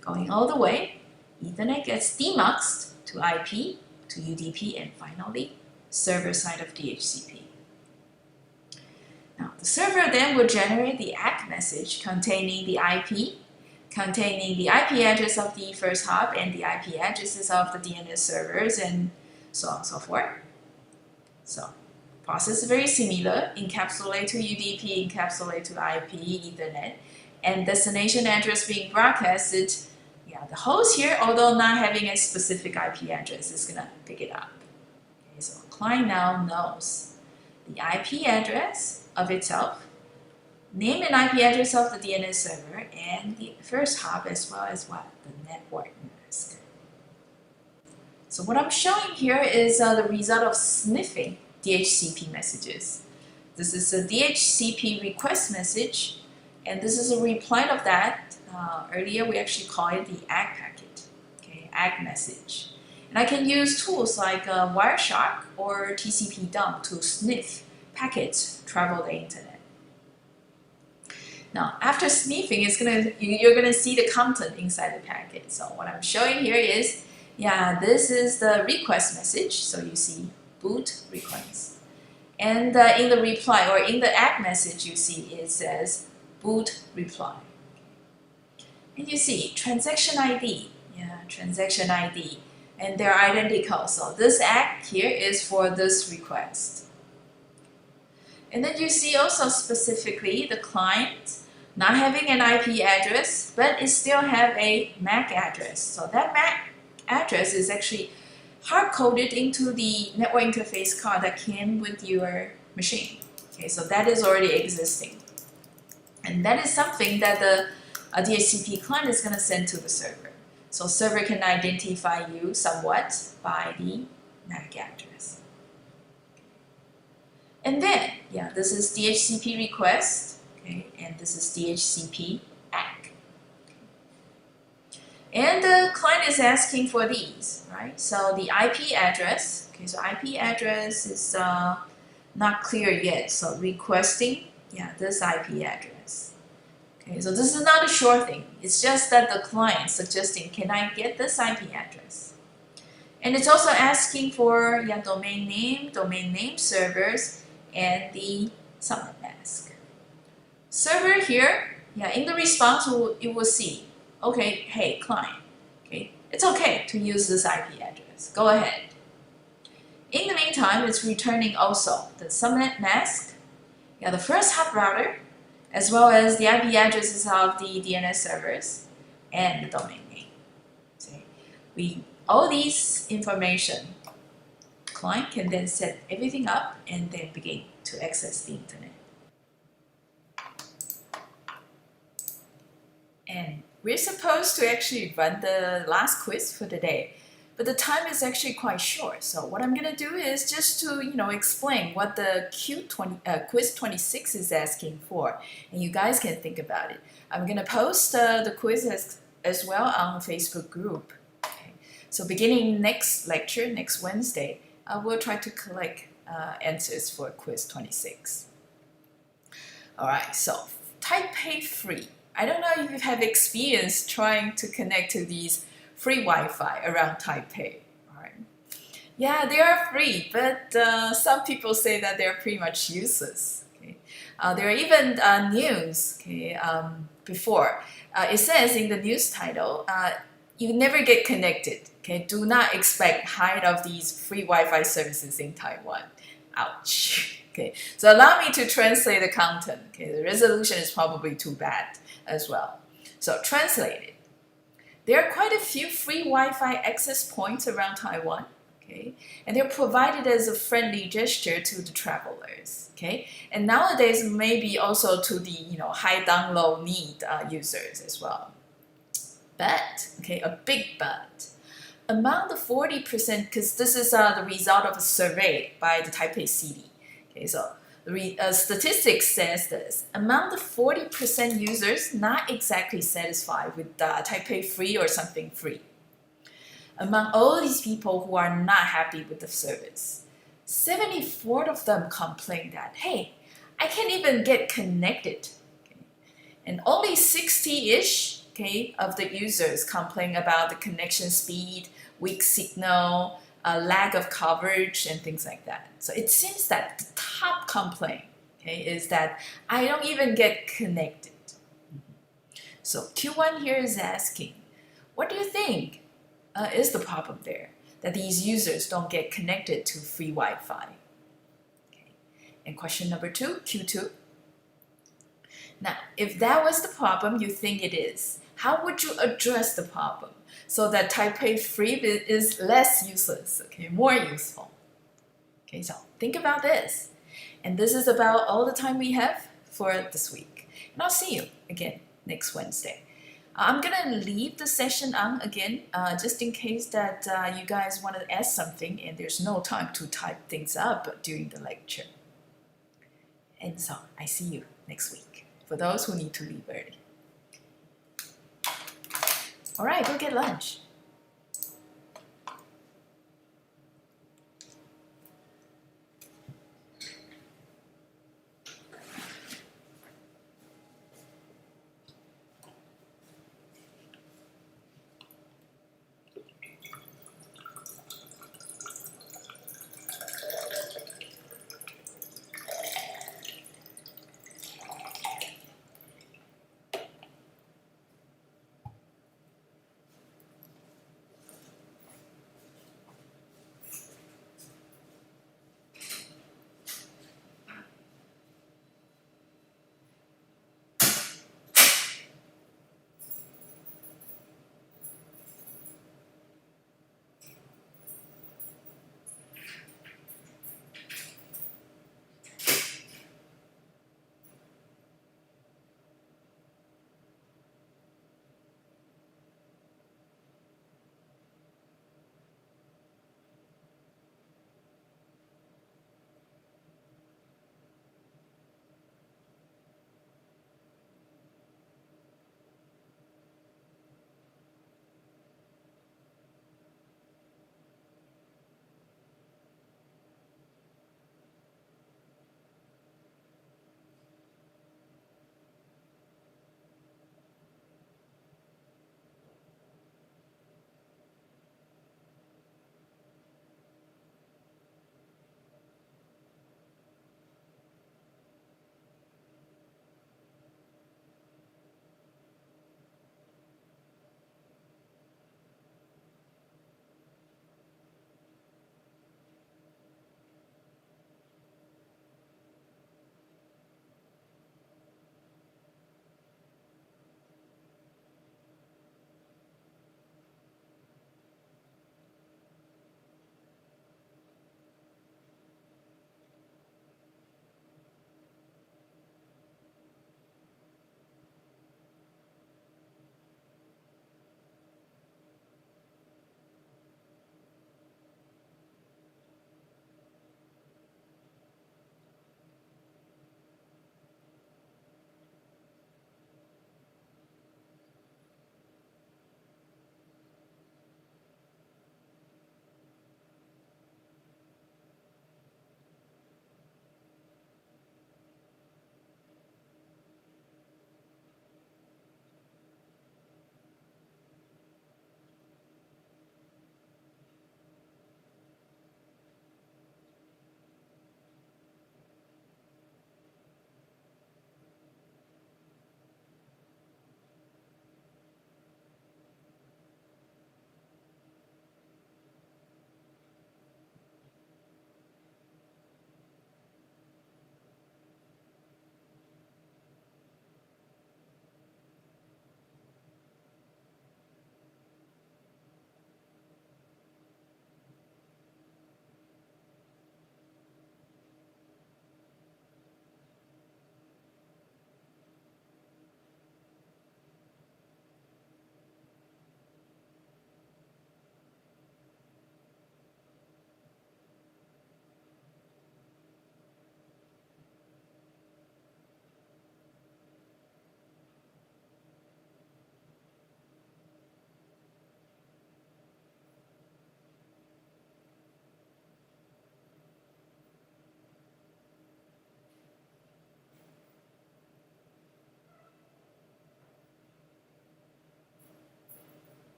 going all the way, Ethernet gets demuxed to IP, to UDP, and finally, server side of DHCP. Now, the server then will generate the ACK message containing the IP, containing the IP address of the first hop and the IP addresses of the DNS servers, and so on and so forth. So, process is very similar, encapsulate to UDP, encapsulate to IP, Ethernet, and destination address being broadcasted. Yeah, the host here, although not having a specific IP address, is going to pick it up. Okay, so the client now knows the IP address of itself, name and IP address of the DNS server, and the first hop, as well as what? The network mask. So what I'm showing here is the result of sniffing DHCP messages. This is a DHCP request message, and this is a reply of that. Earlier we actually called it the ACK packet, okay, ACK message. And I can use tools like Wireshark or TCP dump to sniff packets travel the internet. Now, after sniffing, you're gonna see the content inside the packet. So what I'm showing here is, yeah, this is the request message. So you see boot request, and in the reply or in the ACK message, you see it says boot reply. And you see transaction ID, yeah, transaction ID, and they're identical. So this ACK here is for this request. And then you see also specifically the client not having an IP address, but it still have a MAC address. So that MAC address is actually hard-coded into the network interface card that came with your machine. Okay, so that is already existing. And that is something that the DHCP client is going to send to the server. So server can identify you somewhat by the MAC address. And then, yeah, this is DHCP request, okay, and this is DHCP ACK. And the client is asking for these, right? So the IP address, okay, so IP address is not clear yet. So requesting, yeah, this IP address. Okay, so this is not a sure thing. It's just that the client suggesting, can I get this IP address? And it's also asking for, yeah, domain name servers, and the subnet mask. Server here, yeah, in the response, you will see, okay, hey, client, okay, it's okay to use this IP address. Go ahead. In the meantime, it's returning also the subnet mask, yeah, the first hop router, as well as the IP addresses of the DNS servers and the domain name. Okay. all these information, client can then set everything up and then begin to access the internet. And we're supposed to actually run the last quiz for the day, but the time is actually quite short. So what I'm gonna do is just to explain what the quiz 26 is asking for, and you guys can think about it. I'm gonna post the quiz as well on the Facebook group. Okay. So beginning next lecture, next Wednesday, we'll try to collect answers for quiz 26. All right, so Taipei free. I don't know if you have experience trying to connect to these free Wi-Fi around Taipei. All right. Yeah, they are free, but some people say that they're pretty much useless. Okay. There are even news before. It says in the news title, you never get connected. Okay, do not expect height of these free Wi-Fi services in Taiwan. Ouch. Okay, so allow me to translate the content. Okay, the resolution is probably too bad as well. So translate it. There are quite a few free Wi-Fi access points around Taiwan. Okay, and they're provided as a friendly gesture to the travelers. Okay, and nowadays maybe also to the high download need users as well. But a big but. Among the 40%, because this is the result of a survey by the Taipei City. Okay, so the statistics says this. Among the 40% users not exactly satisfied with Taipei free or something free. Among all these people who are not happy with the service, 74 of them complain that, hey, I can't even get connected. Okay. And only 60-ish of the users complain about the connection speed, weak signal, lack of coverage, and things like that. So it seems that the top complaint is that I don't even get connected. So Q1 here is asking, what do you think is the problem there? That these users don't get connected to free Wi-Fi. Okay. And question number 2, Q2. Now, if that was the problem you think it is, how would you address the problem so that Taipei free is less useless, more useful? Okay, so think about this. And this is about all the time we have for this week. And I'll see you again next Wednesday. I'm gonna leave the session on again, just in case that you guys want to ask something and there's no time to type things up during the lecture. And so I see you next week for those who need to leave early. All right, go get lunch.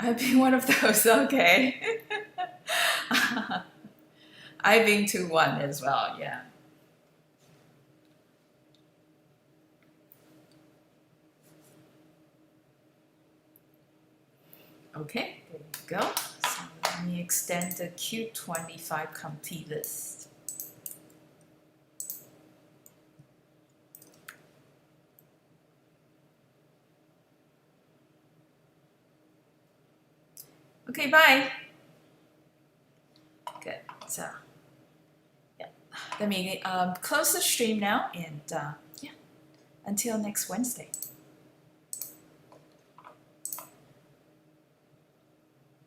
I've been one of those, okay. I've been to one as well, yeah. Okay, there you go. So let me extend the Q25 complete list. Okay, bye. Good. So, yeah. Let me close the stream now, and yeah, until next Wednesday.